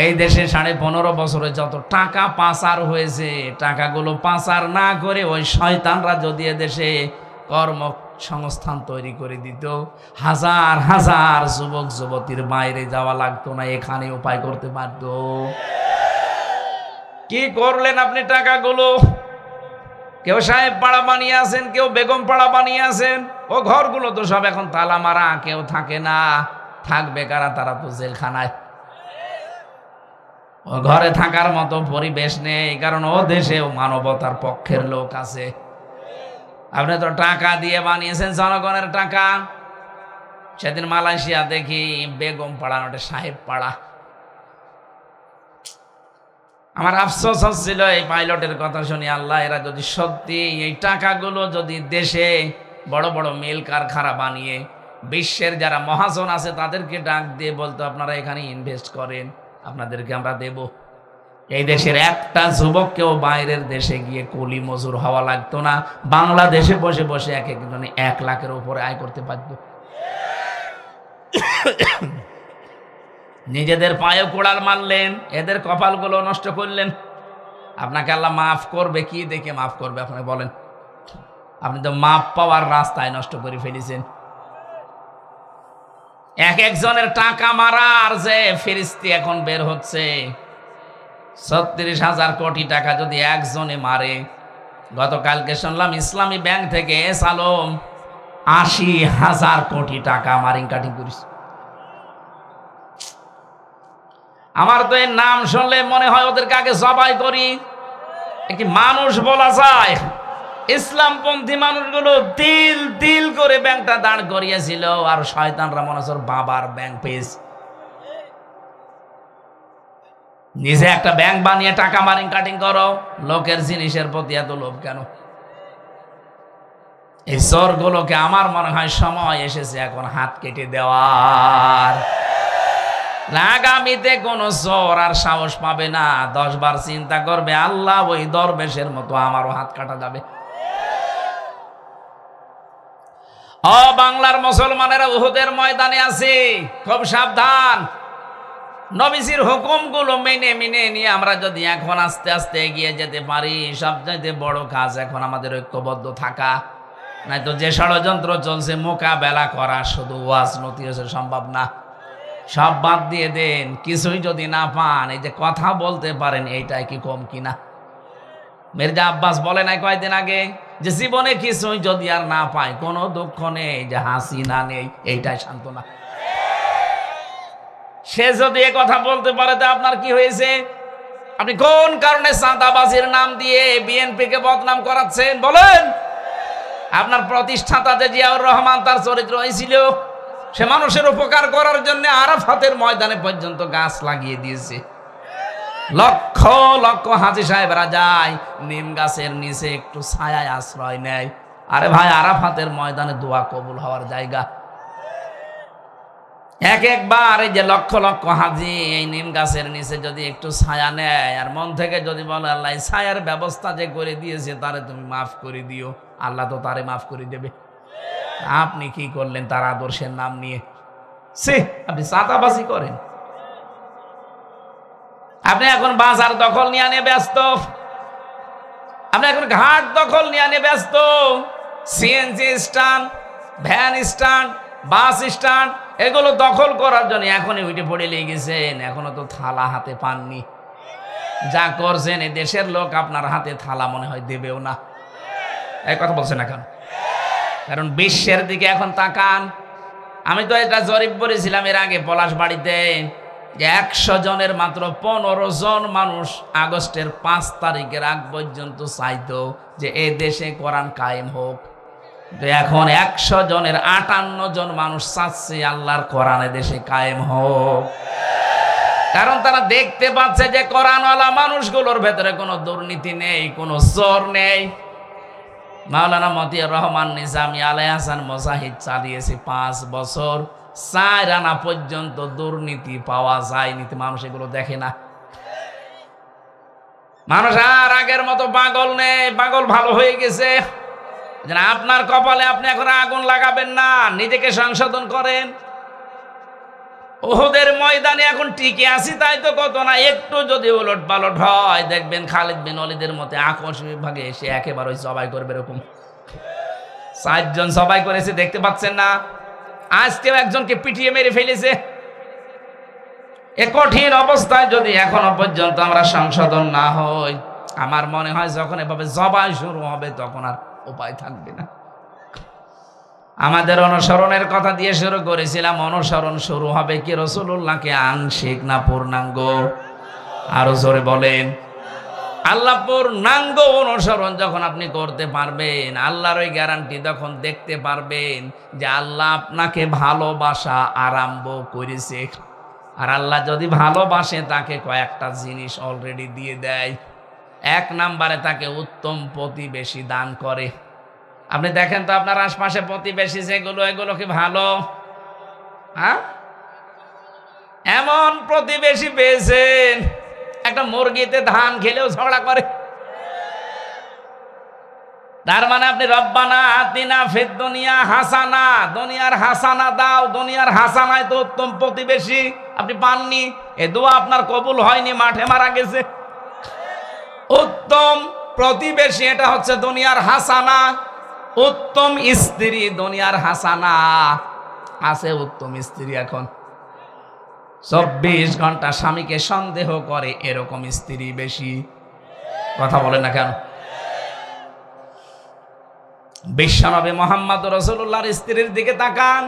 A: এই দেশে 15.5 বছরে যত টাকা পাচার হয়েছে, টাকাগুলো পাচার না করে ওই শয়তানরা যদি দেশে কর্মসংস্থান তৈরি করে দিত, হাজার হাজার যুবক যুবতীর বাইরে যাওয়া লাগতো না, এখানে উপায় করতে পারত। কি করলেন আপনি টাকাগুলো? কেউ সাহেব পাড়া বানিয়ে আছেন, কেউ বেগম পাড়া বানিয়ে আছেন। ও ঘরগুলো তো সব এখন তালা মারা, কেউ থাকে না। থাকবে কারা? তারা তো জেলখানায়। ও ঘরে থাকার মতো পরিবেশ নেই, কারণ ও দেশেও মানবতার পক্ষের লোক আছে। আপনি তো টাকা দিয়ে বানিয়েছেন, জনগণের টাকা। সেদিন মালয়েশিয়া দেখি বেগম পাড়া নটে সাহেব পাড়া। আমার আফসোস হচ্ছিল এই পাইলটের কথা শুনি, আল্লাহ এরা যদি সত্যি এই টাকাগুলো যদি দেশে বড় বড় মিল কারখানা বানিয়ে বিশ্বের যারা মহাজন আছে তাদেরকে ডাক দিয়ে বলতো, আপনারা এখানে ইনভেস্ট করেন, আপনাদেরকে আমরা দেব। এই দেশের একটা যুবককেও বাইরের দেশে গিয়ে কুলি মজুর হওয়া লাগতো না, বাংলাদেশে বসে বসে এক একজনে 1 লাখের উপরে আয় করতে পারত। নিজেদের পায়ে কোড়াল মারলেন, এদের কপালগুলো নষ্ট করলেন। আপনাকে আল্লাহ মাফ করবে কি দেখে মাফ করবে আপনি বলেন? আপনি তো মাফ পাওয়ার রাস্তায় নষ্ট করে ফেলেছেন। এক একজনের টাকা মারার যে ফিরিস্তি এখন বের হচ্ছে, 36,000 কোটি টাকা যদি একজনে মারে। গতকালকে শুনলাম ইসলামী ব্যাংক থেকে এস আলম 80,000 কোটি টাকা মারিং কাটিং করিস। আমার তো এর নাম শুনলে মনে হয় ওদেরকে আগে জবাই করি। কি মানুষ বলা যায়? ইসলামপন্থী মানুষগুলো দিল দিল করে ব্যাংকটা দাঁড় করিয়েছিল, আর শয়তানরা মনে হচ্ছে বাবার ব্যাংক পেজ। নিজে একটা ব্যাংক বানিয়ে টাকা মারিং কাটিং করো, লোকের জিনিসের প্রতি এত লোভ কেন? এই চোরগুলোকে আমার মনে হয় সময় এসেছে এখন হাত কেটে দেওয়ার। আগামীতে কোন চোর আর সাহস পাবে না, 10 বার চিন্তা করবে, আল্লাহ ওই দরবেশের মতো আমারও হাত কাটা যাবে। ও বাংলার মুসলমানেরা, উহুদের ময়দানে আছে, খুব সাবধান। নবীজির হুকুমগুলো মেনে মেনে নিয়ে আমরা যদি এখন আস্তে আস্তে এগিয়ে যেতে পারি, সবচাইতে বড় কাজ এখন আমাদের ঐক্যবদ্ধ থাকা। নয়তো যে ষড়যন্ত্র চলছে মোকাবেলা করা শুধু ওয়াজ নতিয়সে সম্ভব না। সব বাদ দিয়ে দেন, কিছুই যদি না পান, এই যে কথা বলতে পারেন এইটাই কি কম কিনা? মির্জা আব্বাস বলে নাই কয়েকদিন আগে যে জীবনে কিছুই যদি আর না পায়, কোনো দুঃখ নেই, যে হাসি না নেই, এইটাই সান্ত্বনা। সে যদি এ কথা বলতে পারে তা আপনার কি হয়েছে? আপনি কোন কারণে চাঁদাবাজির নাম দিয়ে বিএনপিকে বদনাম করাচ্ছেন বলেন? আপনার প্রতিষ্ঠাতা যে জিয়াউর রহমান, তার চরিত্র হয়েছিল সে মানুষের উপকার করার জন্য আরাফাতের ময়দানে পর্যন্ত গাছ লাগিয়ে দিয়েছে। লক্ষ লক্ষ হাজী সাহেবরা যায় নিম গাছের নিচে একটু ছায়ায় আশ্রয় নেয়। আরে ভাই, আরাফাতের ময়দানে দোয়া কবুল হওয়ার জায়গা। একবার এই যে লক্ষ লক্ষ হাজী এই নিম গাছের নিচে যদি একটু ছায়া নেয় আর মন থেকে যদি বলে, আল্লাহ ছায়ার ব্যবস্থা যে করে দিয়েছে তারে তুমি মাফ করে দিও, আল্লাহ তো তারে মাফ করে দেবে। আপনি কি করলেন তার আদর্শের নাম নিয়ে? সে আপনি চাঁদাবাজি করেন। আপনি এখন বাজার দখল নিয়ে ব্যস্ত, আপনি এখন ঘাট দখল নিয়ে ব্যস্ত, CNG stand, van stand, bus stand, এগুলো দখল করার জন্য এখনই উঠে পড়ে লেগেছেন। এখনো তো থালা হাতে পাননি। যা করছেন এই দেশের লোক আপনার হাতে থালা মনে হয় দেবেও না। এই কথা বলছেন না কেন? কারণ বিশ্বের দিকে এখন তাকান। আমি তো এটা জরিপ করেছিলাম এর আগে পলাশবাড়িতে, যে 100 জনের মাত্র 15 জন মানুষ আগস্টের 5 তারিখের আগ পর্যন্ত চাইতো যে এ দেশে কোরআন কায়েম হোক। এখন 100 জনের 58 জন মানুষ চাচ্ছে আল্লাহর কোরআন দেশে কায়েম হোক। কারণ তারা দেখতে পাচ্ছে যে কোরআনওয়ালা মানুষগুলোর ভেতরে কোনো দুর্নীতি নেই, কোনো চোর নেই। মাওলানা মতিয়ার রহমান নিজামী আলাই হাসান মুজাহিদ চালিয়েছে 5 বছর, 4 আনা পর্যন্ত দুর্নীতি পাওয়া যায়নি। মানুষ এগুলো দেখে না। মানুষ আর আগের মতো পাগল নেই, পাগল ভালো হয়ে গেছে। আপনার কপালে আপনি এখন আগুন লাগাবেন না, নিজেকে সংশোধন করেন। ওহদের ময়দানে এখন টিকে আসি তাই তো কত না, একটু যদি উলট পালট হয় দেখবেন খালিদ বিন ওয়ালিদের মতে আকস্মিক ভাগে এসে একেবারে জবাই করবে। এরকম 4 জন জবাই করেছে, দেখতে পাচ্ছেন না? আজকেও একজনকে পিটিয়ে মেরে ফেলেছে। এ কঠিন অবস্থায় যদি এখনো পর্যন্ত আমরা সংশোধন না হই, আমার মনে হয় যখন এভাবে জবাই শুরু হবে তখন আর উপায় থাকবে না। আমাদের অনুসরণের কথা দিয়ে শুরু করেছিলাম, অনুসরণ শুরু হবে কি রাসূলুল্লাহকে আংশিক না পূর্ণাঙ্গ? আরো জোরে বলেন। আল্লাহ পূর্ণাঙ্গ অনুসরণ যখন আপনি করতে পারবেন, আল্লাহর ওই গ্যারান্টি তখন দেখতে পারবেন যে আল্লাহ আপনাকে ভালোবাসা আরম্ভ করেছে। আর আল্লাহ যদি ভালোবাসে তাকে কয়েকটা জিনিস অলরেডি দিয়ে দেয়। 1 নম্বরে তাকে উত্তম প্রতিবেশী দান করে। আপনি দেখেন তো আপনার আশপাশে প্রতিবেশী যেগুলো, এগুলো কি ভালো? হ্যাঁ, এমন প্রতিবেশী পেয়েছেন একটা মুরগিতে ধান খেলেও ঝগড়া করে। তার মানে আপনি রব্বানা আতিনা ফিদ দুনিয়া হাসানা, দুনিয়ার হাসানা দাও, দুনিয়ার হাসানায় তো উত্তম প্রতিবেশী আপনি পাননি। এ দোয়া আপনার কবুল হয়নি, মাঠে মারা গেছে। উত্তম প্রতিবেশী এটা হচ্ছে দুনিয়ার হাসানা। উত্তম স্ত্রী দুনিয়ার হাসানা। আছে উত্তম স্ত্রী এখন 24 ঘন্টা স্বামীকে সন্দেহ করে, এরকম স্ত্রী বেশি। কথা বলে না কেন? বিশ্বনবী মুহাম্মদ রাসূলুল্লাহর স্ত্রীর দিকে তাকান,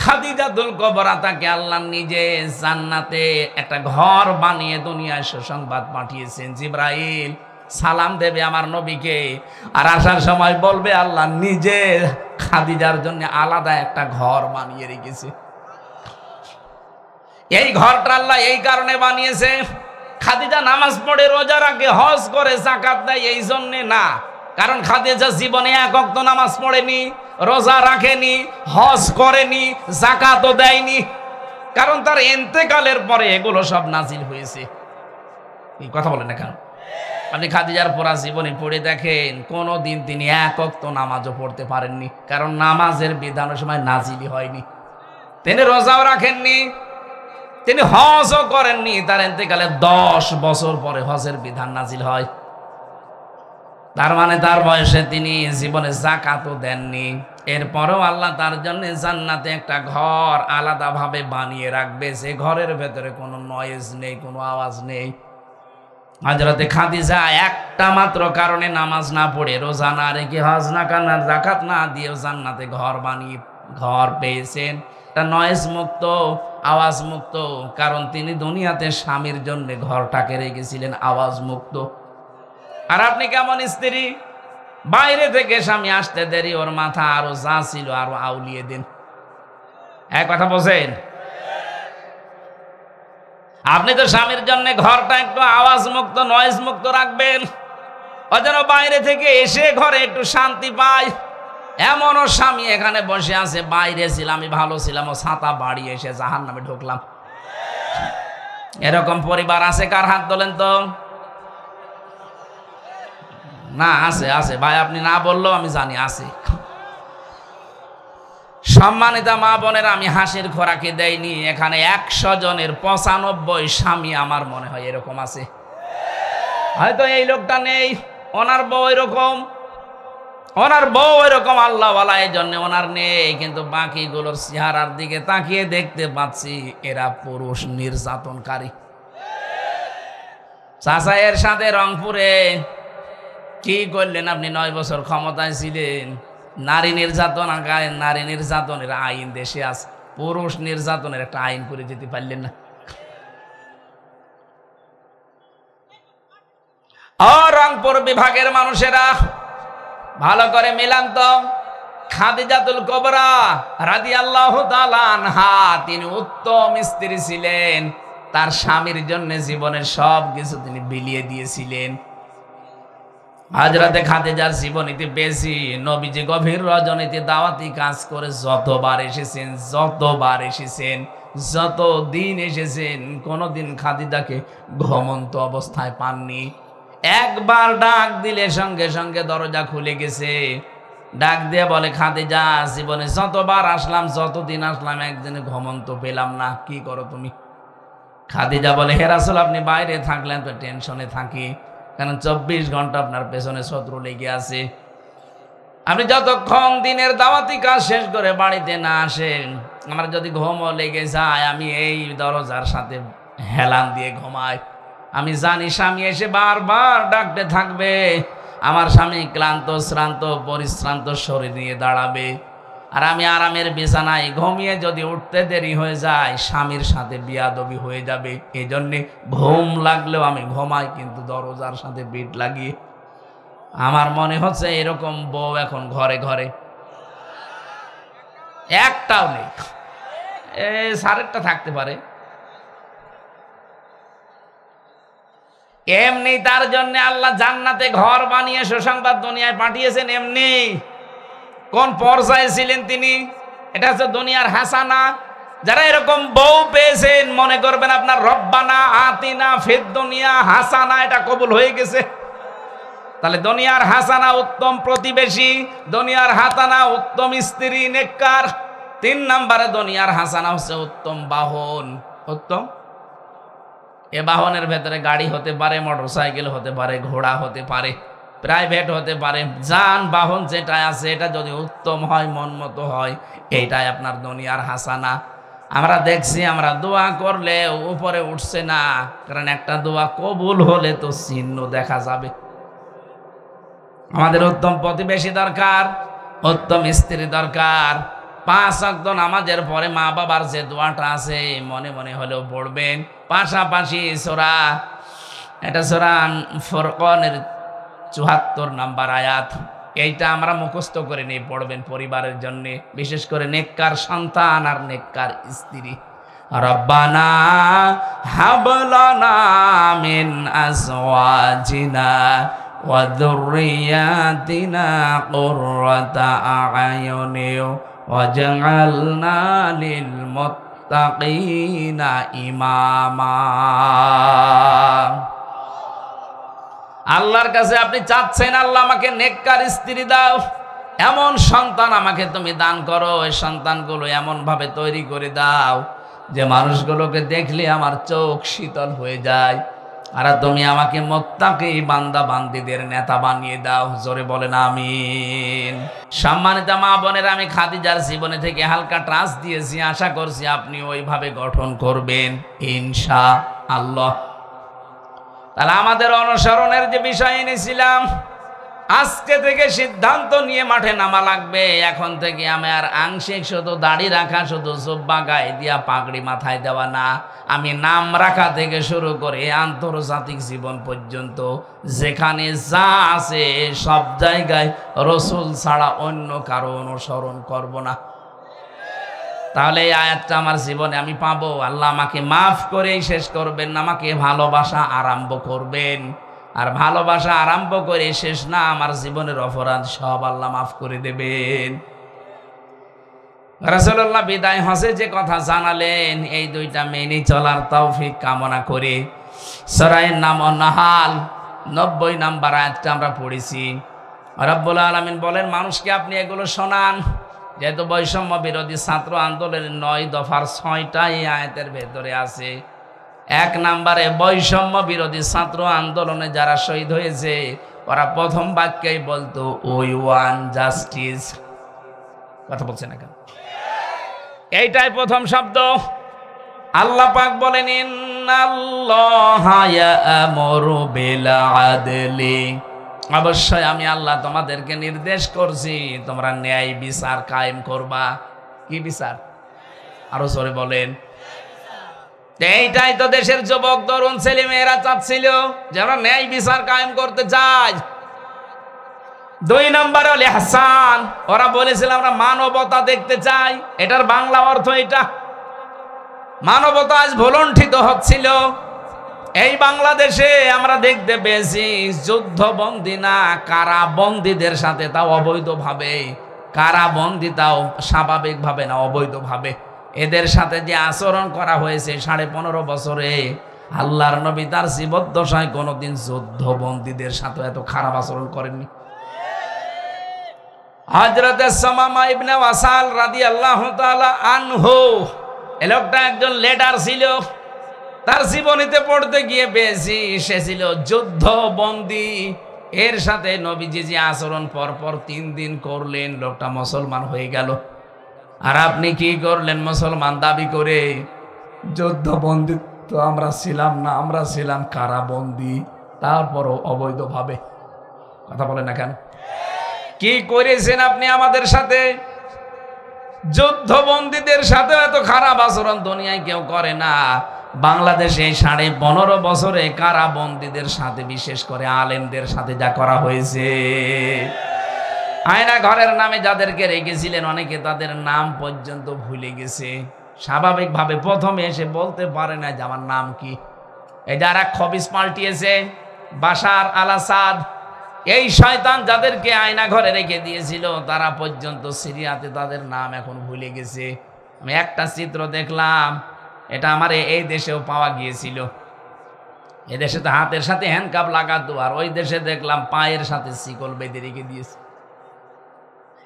A: খাদিজাতুল কুবরা, তাকে আল্লাহ নিজে জান্নাতে একটা ঘর বানিয়ে দুনিয়ায় সুসংবাদ পাঠিয়েছেন। জিবরাইল সালাম দেবে আমার নবীকে, আর আসার সময় বলবে আল্লাহ নিজে খাদিজার জন্য আলাদা একটা ঘর বানিয়ে রেখেছে। এই ঘরটা আল্লাহ এই কারণে বানিয়েছে, খাদিজা নামাজ পড়ে, রোজা রাখে, হজ করে, যাকাত দেয়, এই জন্যে না। কারণ খাদিজা জীবনে 1 ওয়াক্ত নামাজ পড়েনি, রোজা রাখেনি, হজ করেনি, যাকাতও দেয়নি। কারণ তার ইন্তেকালের পরে এগুলো সব নাজিল হয়েছে। এই কথা বলেন না কেন? আপনি খাদিজার পুরা জীবনে পড়ে দেখেন, কোনোদিন তিনি 1 ওয়াক্ত নামাজও পড়তে পারেননি, কারণ নামাজের বিধান ওই সময় নাজিলই হয়নি। তিনি রোজাও রাখেননি, তিনি হজও করেননি। তার ইন্তেকালের 10 বছর পরে হজের বিধান নাজিল হয়। তার মানে তার বয়সে তিনি জীবনে যাকাতও দেননি। এরপরেও আল্লাহ তার জন্য জান্নাতে একটা ঘর আলাদাভাবে বানিয়ে রাখবে, যে ঘরের ভেতরে কোনো নয়েজ নেই, কোনো আওয়াজ নেই। হযরতে খাদিজা একটা মাত্র কারণে নামাজ না পড়ে, রোজা না রেখে, হজ না কান্নার, যাকাত না দিয়েও জান্নাতে ঘর বানিয়ে ঘর পেয়েছেন, তা নয়েজ মুক্ত, আওয়াজ মুক্ত। কারণ তিনি দুনিয়াতে স্বামীর জন্য ঘরটাকে রেখেছিলেন আওয়াজ মুক্ত। আর আপনি কেমন স্ত্রী, বাইরে থেকে স্বামী আসতে দেরি, ওর মাথা আরো যা ছিল আরো আউলিয়ে দিন। এক কথা বোঝেন? আপনি তো স্বামীর জন্য ঘরটা একটু আওয়াজ মুক্ত, নয়েজ মুক্ত রাখবেন, ও যেন বাইরে থেকে এসে ঘরে একটু শান্তি পায়। এমনও স্বামী এখানে বসে আছে, বাইরে ছিলাম, আমি ভালো ছিলাম, ও ছাতা বাড়িয়ে এসে জাহান্নামে ঢুকলাম। এরকম পরিবার আছে? কার হাত তোলেন তো? না, আছে, আছে ভাই, আপনি না বললেও আমি জানি আছে। সম্মানিতা মা বোনেরা, আমি হাসির খোরাকি দেয়নি। এখানে 100 জনের 95 স্বামী আমার মনে হয় এরকম আছে। হয়তো এই লোকটা নেই, ওনার বউ এরকম, ওনার বউ এরকম আল্লাহওয়ালা, এই জন্য ওনার নেই। কিন্তু বাকিগুলোর চেহারার দিকে তাকিয়ে দেখতে পাচ্ছি এরা পুরুষ নির্যাতনকারী। চাচা এর সাথে রংপুরে কি করলেন আপনি? 9 বছর ক্ষমতায় ছিলেন, নারী নির্যাতন, নারী নির্যাতনের আইন দেশে আছে, পুরুষ নির্যাতনের একটা আইন করে দিতে পারলেন না। রংপুর বিভাগের মানুষেরা ভালো করে মিলান তো, খাদিজাতুল কুবরা রাদিয়াল্লাহু তাআলা আনহা, তিনি উত্তম স্ত্রী ছিলেন। তার স্বামীর জন্য জীবনের সব কিছু তিনি বিলিয়ে দিয়েছিলেন। হযরতে খাদিজার জীবনীতে বেশি, নবীজি গভীর রজনীতে দাওয়াতি কাজ করে যতবার এসেছেন, যত দিন এসেছেন, কোনোদিন খাদিজাকে ঘুমন্ত অবস্থায় পাননি। একবার ডাক দিলে সঙ্গে সঙ্গে দরজা খুলে গেছে। ডাক দিয়ে বলে, খাদিজা, জীবনে যতবার আসলাম, যতদিন আসলাম, একদিনে ঘুমন্ত পেলাম না, কি করো তুমি? খাদিজা বলে, হে রাসূল, আপনি বাইরে থাকলেন তো টেনশনে থাকি, কারণ 24 ঘন্টা আপনার পেছনে শত্রু লেগে আছে। আপনি যতক্ষণ দিনের দাওয়াতি কাজ শেষ করে বাড়িতে না আসেন, আমার যদি ঘুমও লেগে যায়, আমি এই দরজার সাথে হেলান দিয়ে ঘুমাই। আমি জানি স্বামী এসে বারবার ডাকতে থাকবে, আমার স্বামী ক্লান্ত শ্রান্ত পরিশ্রান্ত শরীর নিয়ে দাঁড়াবে, আর আমি আরামের বিছানায় ঘুমিয়ে যদি উঠতে দেরি হয়ে যায়, স্বামীর সাথে বিয়াদবি হয়ে যাবে। এই জন্যে ঘুম লাগলেও আমি ঘুমাই, কিন্তু দরজার সাথে বিট লাগিয়ে। আমার মনে হচ্ছে এরকম বউ এখন ঘরে ঘরে একটাও নেই। সারেরটা থাকতে পারে, এমনি তার জন্য আল্লাহ জান্নাতে ঘর বানিয়ে সুসংবাদ দুনিয়ায় পাঠিয়েছেন। এমনি কোন পর্যায়ে ছিলেন তিনি, এটা হচ্ছে দুনিয়ার হাসানা। যারা এরকম বউ পেয়েছেন, মনে করবেন আপনার রব্বানা আতিনা ফিদ দুনিয়া হাসানা এটা কবুল হয়ে গেছে। তাহলে দুনিয়ার হাসানা উত্তম প্রতিবেশী, দুনিয়ার হাসানা উত্তম স্ত্রী নেককার। 3 নম্বরে দুনিয়ার হাসানা হচ্ছে উত্তম বাহন। উত্তম এ বাহনের ভেতরে গাড়ি হতে পারে, মোটরসাইকেল হতে পারে, ঘোড়া হতে পারে, প্রাইভেট হতে পারে, যানবাহন যেটা আছে এটা যদি উত্তম হয়, মন মতো হয়, এইটাই আপনার দুনিয়ার হাসানা। আমরা দেখছি, আমরা দোয়া করলে উপরে উঠছে না, কারণ একটা দোয়া কবুল হলে তো চিহ্ন দেখা যাবে। আমাদের উত্তম প্রতিবেশী দরকার, উত্তম স্ত্রী দরকার। 5 ওয়াক্ত নামাজের পরে মা বাবার যে দোয়াটা আছে মনে মনে হলেও পড়বেন। পাশাপাশি সূরা, এটা সূরা ফুরকানের 74 নম্বর আয়াত, এইটা আমরা মুখস্থ করে নিয়ে পড়বেন পরিবারের জন্য, বিশেষ করে নেককার সন্তান আর নেককার স্ত্রী। রব্বানা হাব লানা মিন আজওয়াজিনা ওয়া যুররিয়াতিনা কুররাতা আ'য়ুনি ওয়াজআলনা লিল মুত্তাকিনা ইমামা। আল্লাহর কাছে আপনি চাচ্ছেন, আল্লাহ আমাকে নেককার স্ত্রী দাও, এমন সন্তান আমাকে তুমি দান করো, এই সন্তানগুলো এমন ভাবে তৈরি করে দাও যে মানুষগুলোকে দেখলে আমার চোখ শীতল হয়ে যায়, আর তুমি আমাকে মুত্তাকি বান্দা বান্দীদের নেতা বানিয়ে দাও। জোরে বলেন আমিন। সম্মানিত মা বোনেরা, আমি খাদিজার জীবনে থেকে হালকা ট্রাস দিয়েছি, আশা করছি আপনি ওইভাবে গঠন করবেন ইনশাআল্লাহ। তাহলে আমাদের অনুসরণের যে বিষয় এনেছিলাম, আজকে থেকে সিদ্ধান্ত নিয়ে মাঠে নামা লাগবে। এখন থেকে আমি আর আংশিক শুধু দাড়ি রাখা, শুধু জুব্বা গায়ে দিয়া পাগড়ি মাথায় দেওয়া না, আমি নাম রাখা থেকে শুরু করে আন্তর্জাতিক জীবন পর্যন্ত যেখানে যা আছে সব জায়গায় রসুল ছাড়া অন্য কারো অনুসরণ করব না। তাহলে এই আয়াতটা আমার জীবনে আমি পাবো। আল্লাহ আমাকে মাফ করেই শেষ করবেন না, আমাকে ভালোবাসা আরম্ভ করবেন। আর ভালোবাসা আরম্ভ করে শেষ না, আমার জীবনের অপরাধ সব আল্লাহ মাফ করে দেবেন। রাসূলুল্লাহ বিদায় হজে যে কথা জানালেন, এই 2টা মেনে চলার তৌফিক কামনা করে সূরা নাহাল 90 নম্বর আয়াতটা আমরা পড়েছি। রব্বুল আলামিন বলেন, মানুষকে আপনি এগুলো শোনান, যেহেতু বৈষম্য বিরোধী ছাত্র আন্দোলনের 9 দফার 6টা এই আয়াতের ভেতরে আছে। 1 নম্বরে বৈষম্য বিরোধী ছাত্র আন্দোলনে যারা শহীদ হয়েছে, ওরা প্রথম বাক্যেই বলতো উই ওয়ান্ট জাস্টিস। কথা বলছে না কেন? এইটাই প্রথম শব্দ। আল্লাহ পাক বলেন, ইন্নাল্লাহা ইয়া'মুরু বিল আদলি, অবশ্যই আমি আল্লাহ তোমাদেরকে নির্দেশ করছি তোমরা ন্যায় বিচার কায়েম করবা। কি বিচার? আরো জোরে বলেন। এইটাই তো দেশের যুবক তরুণ ছেলে মেয়েরা চাচ্ছিল, যারা ন্যায় বিচার কায়েম করতে চায়। 2 নম্বর হল ইহসান, ওরা বলেছিল আমরা মানবতা দেখতে চাই। এটার বাংলা অর্থ এটা, মানবতা আজ ভুলণ্ঠিত হচ্ছিল। এই বাংলাদেশে আমরা দেখতে পেয়েছি যুদ্ধবন্দী না, কারাবন্দীদের সাথে, তাও অবৈধভাবে, কারাবন্দী তাও স্বাভাবিকভাবে না, অবৈধভাবে এদের সাথে যে আচরণ করা হয়েছে 15.5 বছরে, আল্লাহর নবী তার জীবদ্দশায় কোনোদিন যুদ্ধবন্দীদের সাথে এত খারাপ আচরণ করেননি। হযরত সুমামা ইবনে ওয়াসাল রাদিয়াল্লাহু তাআলা আনহু, এই লোকটা একজন লিডার ছিল। তার জীবনীতে পড়তে গিয়ে পেয়েছি সে ছিল যুদ্ধবন্দী। এর সাথে নবীজি যে আচরণ পরপর 3 দিন করলেন, লোকটা মুসলমান হয়ে গেল। আর আপনি কি করলেন মুসলমান দাবি করে? যুদ্ধবন্দী তো আমরা ছিলাম না, আমরা ছিলাম কারাবন্দী, তারপরও অবৈধভাবে। কথা বলেন না কেন? কি করেছেন আপনি আমাদের সাথে? যুদ্ধবন্দীদের সাথে এত খারাপ আচরণ দুনিয়ায় কেউ করে না। বাংলাদেশে 15.5 বছরে কারাবন্দীদের সাথে, বিশেষ করে আলেমদের সাথে যা করা হয়েছে, আয়না ঘরের নামে যাদেরকে রেখেছিলেন অনেকে তাদের নাম পর্যন্ত ভুলে গেছে। স্বাভাবিকভাবে প্রথমে এসে বলতে পারে না যে আমার নাম কি। এই যারা খবিস পাল্টিয়েছে, বাশার আল আসাদ, এই শয়তান যাদেরকে আয়না ঘরে রেখে দিয়েছিল তারা পর্যন্ত সিরিয়াতে তাদের নাম এখন ভুলে গেছে। আমি একটা চিত্র দেখলাম, এটা আমার এই দেশেও পাওয়া গিয়েছিল। এদেশে তো হাতের সাথে হ্যান্ডকাপ লাগাতো, আর ওই দেশে দেখলাম পায়ের সাথে শিকল বেঁধে রেখে দিয়েছে।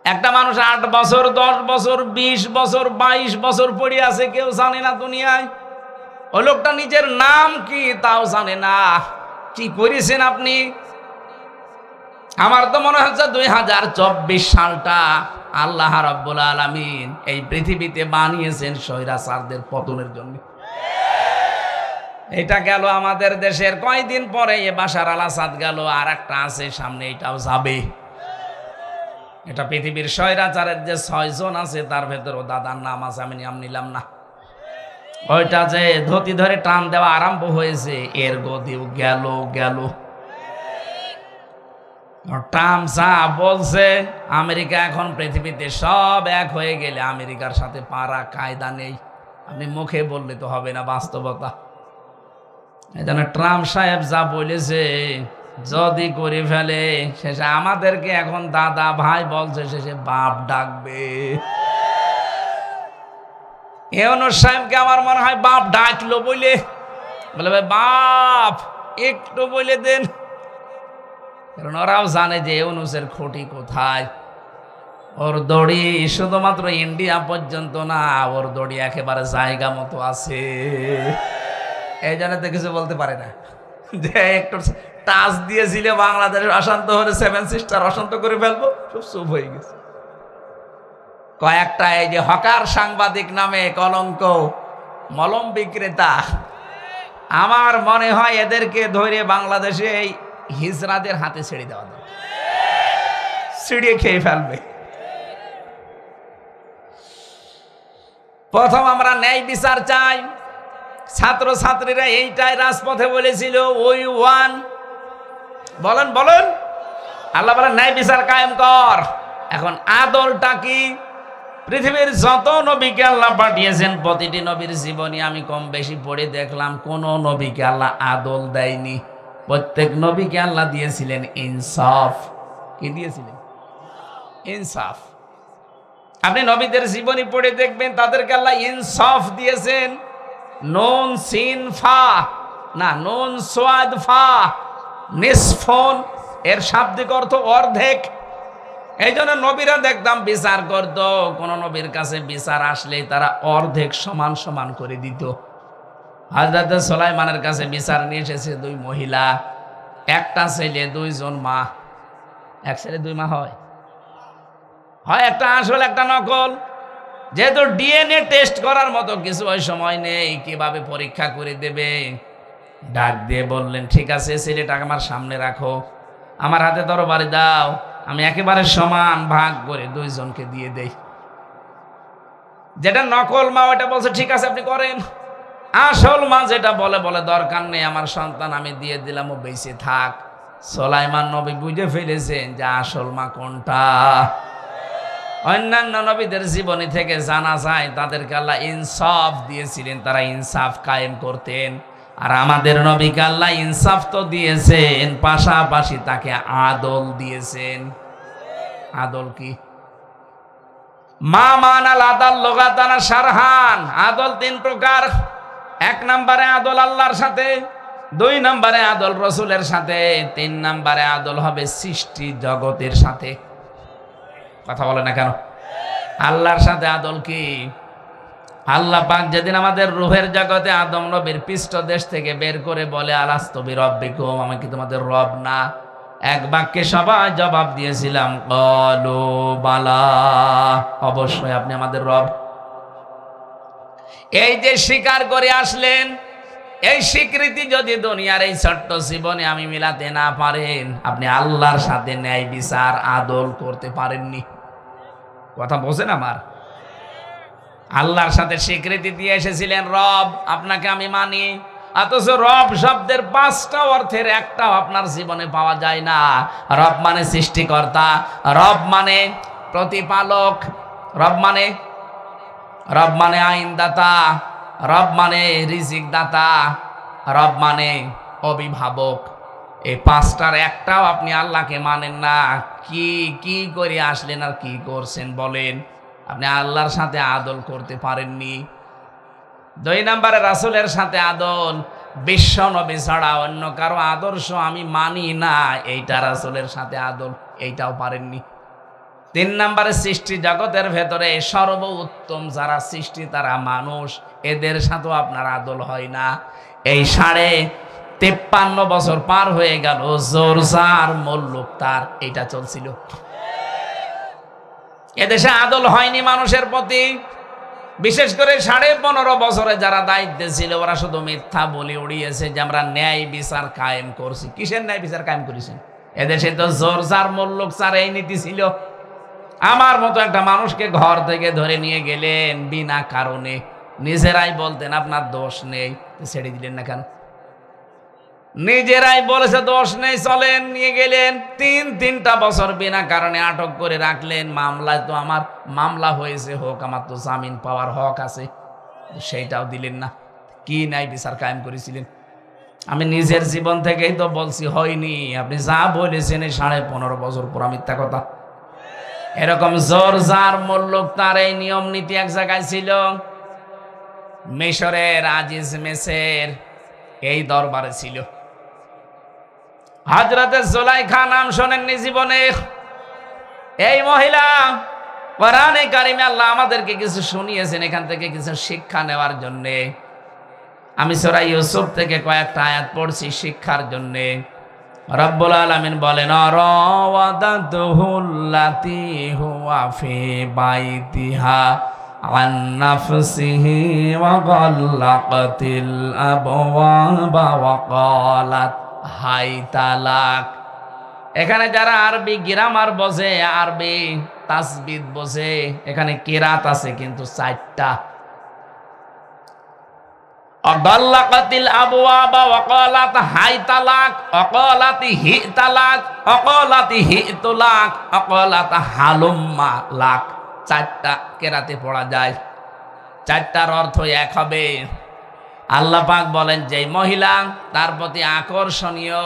A: একটা মানুষ 8 বছর, 10 বছর, 20 বছর, 22 বছর পড়ে আছে, কেউ জানে না দুনিয়ায়। ওই লোকটা নিজের নাম কি তাও জানে না। কি করেছেন আপনি? আমার তো মনে হচ্ছে 2024 সালটা আল্লাহ রাব্বুল আলামিন এই পৃথিবীতে বানিয়েছেন স্বৈরাচারদের পতনের জন্য। এটা গেল আমাদের দেশের, কয়দিন পরে এ বাশার আল আসাদ গেল, আর একটা আছে সামনে, এটাও যাবে। এটা পৃথিবীর স্বৈরাচারের যে 6 জন আছে তার ভেতরও দাদার নাম আছে, আমি নাম নিলাম না। ওইটা যে ধুতি ধরে টান দেওয়া আরম্ভ হয়েছে, এর গদিও গেল গেল। ট্রাম্প যা বলছে, আমেরিকা এখন পৃথিবীতে সব এক হয়ে গেলে আমেরিকার সাথে পারা কায়দা নেই। আপনি মুখে বললে তো হবে না, বাস্তবতা। এই জন্য ট্রাম্প সাহেব যা বলেছে যদি করে ফেলে, শেষে আমাদেরকে এখন দাদা ভাই বলছে, শেষে বাপ ডাকবে। ইউনূস সাহেবকে আমার মনে হয় বাপ ডাকলো বলে, বলে ভাই বাপ একটু বলে দেন। কারণ ওরাও জানে যে ইউনূসের খুঁটি কোথায়। ওর দড়ি শুধুমাত্র ইন্ডিয়া পর্যন্ত না, ওর দড়ি একেবারে জায়গা মতো আছে। এই জন্য তো কিছু বলতে পারে না, যে একটু টাচ দিয়েছিল বাংলাদেশ অশান্ত হলে 7 সিস্টার অশান্ত করে ফেলবো, সব চুপ হয়ে গেছে। কয়েকটা এই যে হকার সাংবাদিক নামে কলঙ্ক, মলম বিক্রেতা, আমার মনে হয় এদেরকে ধরে বাংলাদেশে এই হিজড়াদের হাতে ছেড়ে দেওয়া দরকার, ছিঁড়িয়ে খেয়ে ফেলবে। প্রথম আমরা ন্যায় বিচার চাই। ছাত্র ছাত্রীরা এইটাই রাজপথে বলেছিল, ওই ওয়ান বলেন বলেন, আল্লাহ বলেন ন্যায় বিচার কায়েম কর। এখন আদলটা কি? পৃথিবীর যত নবীকে আল্লাহ পাঠিয়েছেন প্রতিটি নবীর জীবনী আমি কম বেশি পড়ে দেখলাম, কোন নবীকে আল্লাহ আদল দেয়নি। প্রত্যেক নবীকে আল্লাহ দিয়েছিলেন ইনসাফ। কি দিয়েছিলেন? ইনসাফ। আপনি নবীদের জীবনী পড়ে দেখবেন তাদেরকে আল্লাহ ইনসাফ দিয়েছেন। নুন সিন ফা না, নুন সোয়াদ ফা, নিসফুন, এর শাব্দিক অর্থ অর্ধেক। এই জন্য নবীরা দেখতাম বিচার করত, কোন নবীর কাছে বিচার আসলে তারা অর্ধেক সমান সমান করে দিত। হযরত সুলাইমানের কাছে বিচার নিয়ে এসেছে 2 মহিলা, একটা ছেলে 2 জন মা। এক ছেলে 2 মা হয়, একটা আসল একটা নকল। যেহেতু ডিএনএ টেস্ট করার মতো কিছু ওই সময় নেই, কিভাবে পরীক্ষা করে দেবে? ডাক দিয়ে বললেন, ঠিক আছে ছেলেটাকে আমার সামনে রাখো, আমার হাতে তরবারি দাও, আমি একেবারে সমান ভাগ করে 2 জনকে দিয়ে দেই। যেটা নকল মা ওটা বলছে ঠিক আছে আপনি করেন। আসল মা যেটা বলে দরকার নেই, আমার সন্তান আমি দিয়ে দিলাম, ও বেঁচে থাক। সুলাইমান নবী বুঝে ফেলেছেন যে আসল মা কোনটা। অন্যান্য নবীদের জীবনী থেকে জানা যায় তাদেরকে আল্লাহ ইনসাফ দিয়েছিলেন, তারা ইনসাফ কায়েম করতেন। আর আমাদের নবীকে আল্লাহ ইনসাফ তো দিয়েছেন, পাশাপাশি তাকে আদল দিয়েছেন। আদল কি? মা মানাল আদাল লগাতানা সারহান। আদল 3 প্রকার। এক নম্বরে আদল আল্লাহর সাথে, 2 নম্বরে আদল রসুলের সাথে, 3 নম্বরে আদল হবে সৃষ্টি জগতের সাথে। কথা বলে না কেন? আল্লাহর সাথে আদল কি? আল্লাহ পাক যেদিন আমাদের রূহের জগতে আদম নবীর পৃষ্ঠদেশ থেকে বের করে বলে আলাস্তু বিরাব্বিকুম, আমি কি তোমাদের রব না? এক বাক্যে সবাই জবাব দিয়েছিলাম ক্বালু বালা, অবশ্যই আপনি আমাদের রব। এই যে স্বীকার করে আসলেন, এই স্বীকৃতি যদি দুনিয়ার এই ছোট্ট জীবনে আমি মিলাতে না পারেন, আপনি আল্লাহর সাথে ন্যায় বিচার আদল করতে পারেননি। কথা বোঝেন আমার? আল্লাহর সাথে স্বীকৃতি দিয়ে এসেছিলেন রব, আপনাকে আমি মানি, অথচ রব শব্দের 5টা অর্থের একটাও আপনার জীবনে পাওয়া যায় না। রব মানে সৃষ্টিকর্তা, রব মানে প্রতিপালক, রব মানে আইনদাতা, রব মানে রিজিক দাতা, রব মানে অভিভাবক। এই 5টার একটাও আপনি আল্লাহকে মানেন না। কি করে আসলেন আর কি করছেন বলেন? আপনি আল্লাহর সাথে আদল করতে পারেননি। 2 নম্বরে রাসূলের সাথে আদল, বিশ্ব নবী ছাড়া অন্য কারো আদর্শ আমি মানি না, এইটা রাসূলের সাথে আদল, এইটাও পারেননি। 3 নম্বরে সৃষ্টি জগতের ভেতরে সর্বোত্তম যারা সৃষ্টি তারা মানুষ, এদের সাথেও আপনার আদল হয় না। এই 53 বছর পার হয়ে গেল, জোরজার মুল্লুক তার এইটা চলছিল। এদেশে আদল হয়নি মানুষের প্রতি। বিশেষ করে 15.5 বছরে যারা দায়িত্বে ছিল ওরা শুধু মিথ্যা বলে উড়িয়েছে যে আমরা ন্যায় বিচার কায়েম করছি। কিসের ন্যায় বিচার কায়েম করেছেন? এদেশে তো জোরজার মুল্লুক চার এই নীতি ছিল। আমার মতো একটা মানুষকে ঘর থেকে ধরে নিয়ে গেলেন বিনা কারণে, নিজেরাই বলতেন আপনার দোষ নেই, ছেড়ে দিলেন না কেন? নিজেরাই বলেছে দোষ নেই, চলেন, নিয়ে গেলেন। 3টা বছর বিনা কারণে আটক করে রাখলেন। মামলায় তো আমার মামলা হয়েছে, হোক, আমার তো জামিন পাওয়ার হক আছে, সেইটাও দিলেন না। কি নাই বিচার কায়েম করেছিলেন? আমি নিজের জীবন থেকেই তো বলছি হয়নি। আপনি যা বলেছেন এই 15.5 বছর পুরা মিথ্যা কথা। এরকম জোরজার মুল্লুক তার এই নিয়ম নীতি এক জায়গায় ছিল। মিশরের আজিজ মেসের এই দরবারে ছিল। হযরতে জুলাইখা নাম শোনেননি জীবনে? এই মহিলা, কোরআনে কারিমে আল্লাহ আমাদেরকে কিছু শুনিয়েছেন, এখান থেকে কিছু শিক্ষা নেওয়ার জন্য। আমি সূরা ইউসুফ থেকে কয়েকটা আয়াত পড়ছি শিক্ষার জন্য। রব্বুল আলামিন বলেন রাওয়াদাতুহুল্লাতী হুয়া ফি বাইতিহা আন নাফসিহি ওয়া গাল্লাকাতিল আবওয়াবা ওয়া ক্বালাত হাই তালাক। এখানে যারা আরবি গ্রামার বোঝে, আরবি তাসবিদ বোঝে, এখানে কিরাত আছে কিন্তু 4টা। অগাল্লাকাতিল আবওয়াবা ওয়া ক্বালাত হাই তালাক, অকালাতি হি তালাক, অকালাতি হি তুলাক, অকালাত হালুম্মা লাক। 4টা কিরাতে পড়া যায়, 4টার অর্থ এক হবে। আল্লাহ পাক বলেন যে মহিলা তার প্রতি আকর্ষণীয়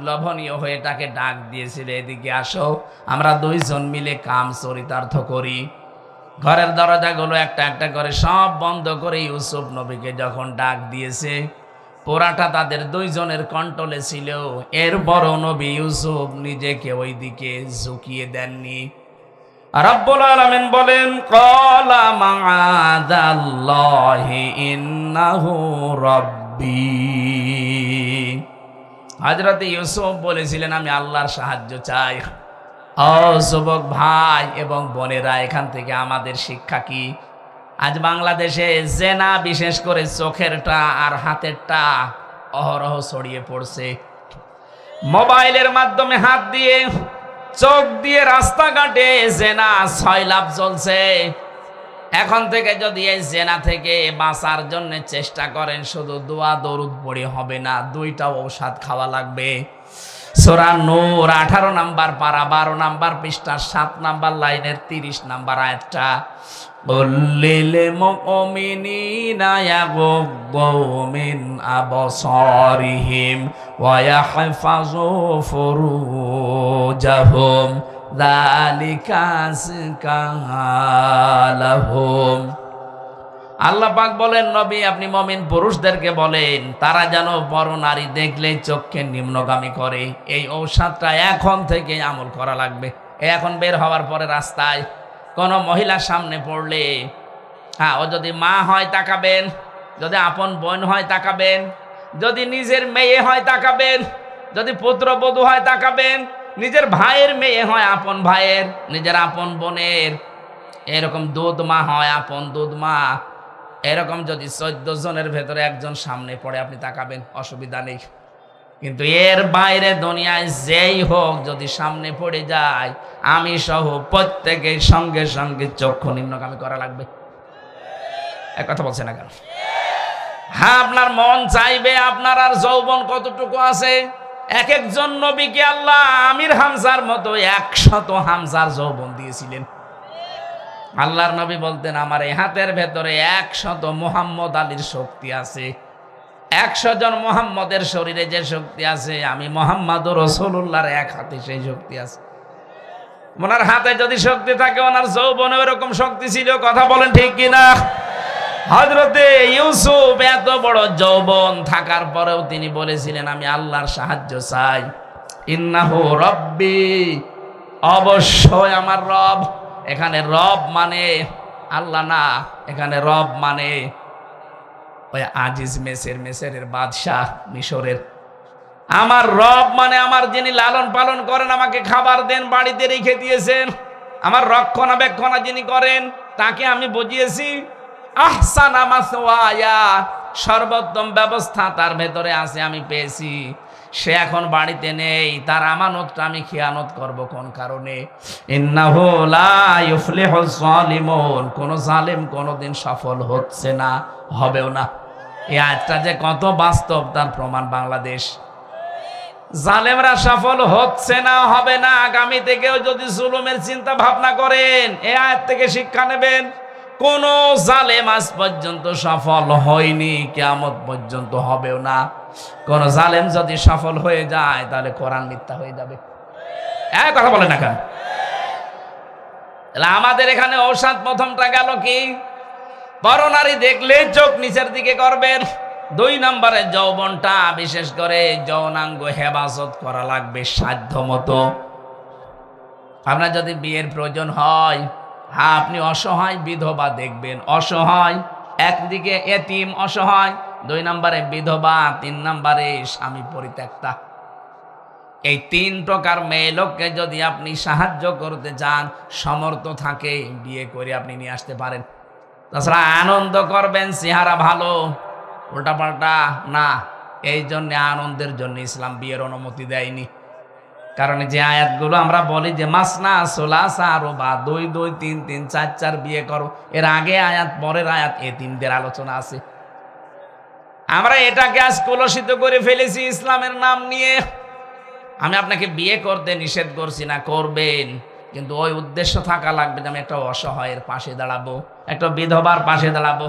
A: লোভনীয় হয়ে তাকে ডাক দিয়েছিল, এদিকে আসো, আমরা 2 জন মিলে কাম চরিতার্থ করি। ঘরের দরজাগুলো একটা একটা করে সব বন্ধ করে ইউসুফ নবীকে যখন ডাক দিয়েছে, পোড়াটা তাদের 2 জনের কন্ট্রোলে ছিল। এরপর নবী ইউসুফ নিজেকে ওই দিকে ঝুঁকিয়ে দেননি। রব্বুল আলামিন বলেন ক্বালা মাআযাল্লাহি ইন্নাহু রাব্বি। হযরত ইউসুফ বলেছিলেন আমি আল্লাহর সাহায্য চাই। ও যুবক ভাই এবং বোনেরা, এখান থেকে আমাদের শিক্ষা কি? আজ বাংলাদেশে জেনা, বিশেষ করে চোখেরটা আর হাতেরটা অহরহ ছড়িয়ে পড়ছে। মোবাইলের মাধ্যমে হাত দিয়ে, চোখ দিয়ে রাস্তাঘাটে জেনা 6 লাভ চলছে। এখন থেকে যদি এই জেনা থেকে বাঁচার জন্য চেষ্টা করেন, শুধু দোয়া দরুদ পড়ে হবে না, 2টা ঔষধ খাওয়া লাগবে। সূরা নূর 18 নম্বর পারা 12 নম্বর পৃষ্ঠা 7 নম্বর লাইনের 30 নম্বর আয়াতটা, কুল্লিল মুমিনিনা ইয়াগুদ্দু মিন আবসারিহিম ওয়া ইয়াহফাযু ফুরুজাহুম যালিকা আযকা লাহুম। আল্লাহ পাক বলেন, নবী আপনি মুমিন পুরুষদেরকে বলেন তারা যেন বড় নারী দেখলে চোখকে নিম্নগামী করে। এই ঔষধটা এখন থেকে আমল করা লাগবে। এখন বের হওয়ার পরে রাস্তায় কোনো মহিলার সামনে পড়লে, হ্যাঁ, ও যদি মা হয় তাকাবেন, যদি আপন বোন হয় তাকাবেন, যদি নিজের মেয়ে হয় তাকাবেন, যদি পুত্রবধূ হয় তাকাবেন, নিজের ভাইয়ের মেয়ে হয় আপন ভাইয়ের, নিজের আপন বোনের, এরকম দুধ মা হয় আপন দুধ মা, এরকম যদি 14 জনের ভেতরে একজন সামনে পড়ে আপনি তাকাবেন, অসুবিধা নেই। কিন্তু এর বাইরে দুনিয়ায় যেই হোক যদি সামনে পড়ে যায়, আমি সহ প্রত্যেকের সঙ্গে সঙ্গে চক্ষু নিম্নগামী করা লাগবে। এক কথা বলছে না কেন? হ্যাঁ, আপনার মন চাইবে, আপনার আর যৌবন কতটুকু আছে। এক একজন নবীকে আল্লাহ আমির হামজার মতো 100 হামজার যৌবন দিয়েছিলেন। আল্লাহর নবী বলতেন, আমার এই হাতের ভেতরে 100 মুহাম্মদ আলীর শক্তি আছে। 100 জন মুহাম্মদের শরীরে যে শক্তি আছে, আমি মুহাম্মদ রাসূলুল্লাহর এক হাতে সেই শক্তি আছে। ওনার হাতে যদি শক্তি থাকে, ওনার যৌবনে এরকম শক্তি ছিল। কথা বলেন ঠিক কিনা? হযরতে ইউসুফ এত বড় যৌবন থাকার পরেও তিনি বলেছিলেন, আমি আল্লাহর সাহায্য চাই। ইন্নাহু রব্বি, অবশ্যই আমার রব। এখানে রব মানে আল্লাহ না, এখানে রব মানে ওই আজিজ মেসরের বাদশাহ মিশরের। আমার রব মানে আমার যিনি লালন পালন করেন, আমাকে খাবার দেন, বাড়িতে রেখে দিয়েছেন, আমার রক্ষণাবেক্ষণ যিনি করেন তাকে আমি বুঝিয়েছি। আহসানা মাসওয়ায়া, সর্বোত্তম ব্যবস্থা তার ভেতরে আছে, আমি পেয়েছি। সে এখন বাড়িতে নেই, তার আমানতটা আমি খিয়ানত করব কোন কারণে? ইন্নাহু লা ইউফলিহুজ যালিমুন, কোন জালেম কোনদিন সফল হচ্ছে না, হবেও না। এই আয়াতটা যে কত বাস্তব তার প্রমাণ বাংলাদেশ। জালেমরা সফল হচ্ছে না, হবে না। আগামী থেকেও যদি জুলুমের চিন্তা ভাবনা করেন, এই আয়াত থেকে শিক্ষা নেবেন। কোন জালেম আজ পর্যন্ত সফল হয়নি, কিয়ামত পর্যন্ত হবেও না। কোন জালেম যদি সফল হয়ে যায়, তাহলে কোরআন মিথ্যা হয়ে যাবে। এক কথা বলে না কেন? আমাদের এখানে ঔষধ প্রথমটা গেল কি? বড় নারী দেখলে চোখ নিচের দিকে করবেন। 2 নম্বরে যৌবনটা, বিশেষ করে যৌনাঙ্গ হেফাজত করা লাগবে সাধ্য মতো। আপনার যদি বিয়ের প্রয়োজন হয়, হ্যাঁ, আপনি অসহায় বিধবা দেখবেন। অসহায়, একদিকে এতিম অসহায়, 2 নম্বরে বিধবা, 3 নম্বরে স্বামী পরিত্যক্তা। এই 3 প্রকার মেয়ে লোককে যদি আপনি সাহায্য করতে চান, সমর্থ থাকে, বিয়ে করে আপনি নিয়ে আসতে পারেন। তাছাড়া আনন্দ করবেন, চেহারা ভালো, উল্টাপাল্টা না। এই জন্য আনন্দের জন্য ইসলাম বিয়ের অনুমতি দেয়নি। কারণ যে আয়াতগুলো আমরা বলি যে মাসনা সোলাসা রুবা, 2 2 3 3 4 4 বিয়ে করো, এর আগে আয়াত পরের আয়াত এতিমদের আলোচনা আছে। আমরা এটাকে আজ কলুষিত করে ফেলেছি ইসলামের নাম নিয়ে। আমি আপনাকে বিয়ে করতে নিষেধ করছি না, করবেন, কিন্তু ওই উদ্দেশ্য থাকা লাগবে যে আমি একটা অসহায়ের পাশে দাঁড়াবো, একটা বিধবার পাশে দাঁড়াবো,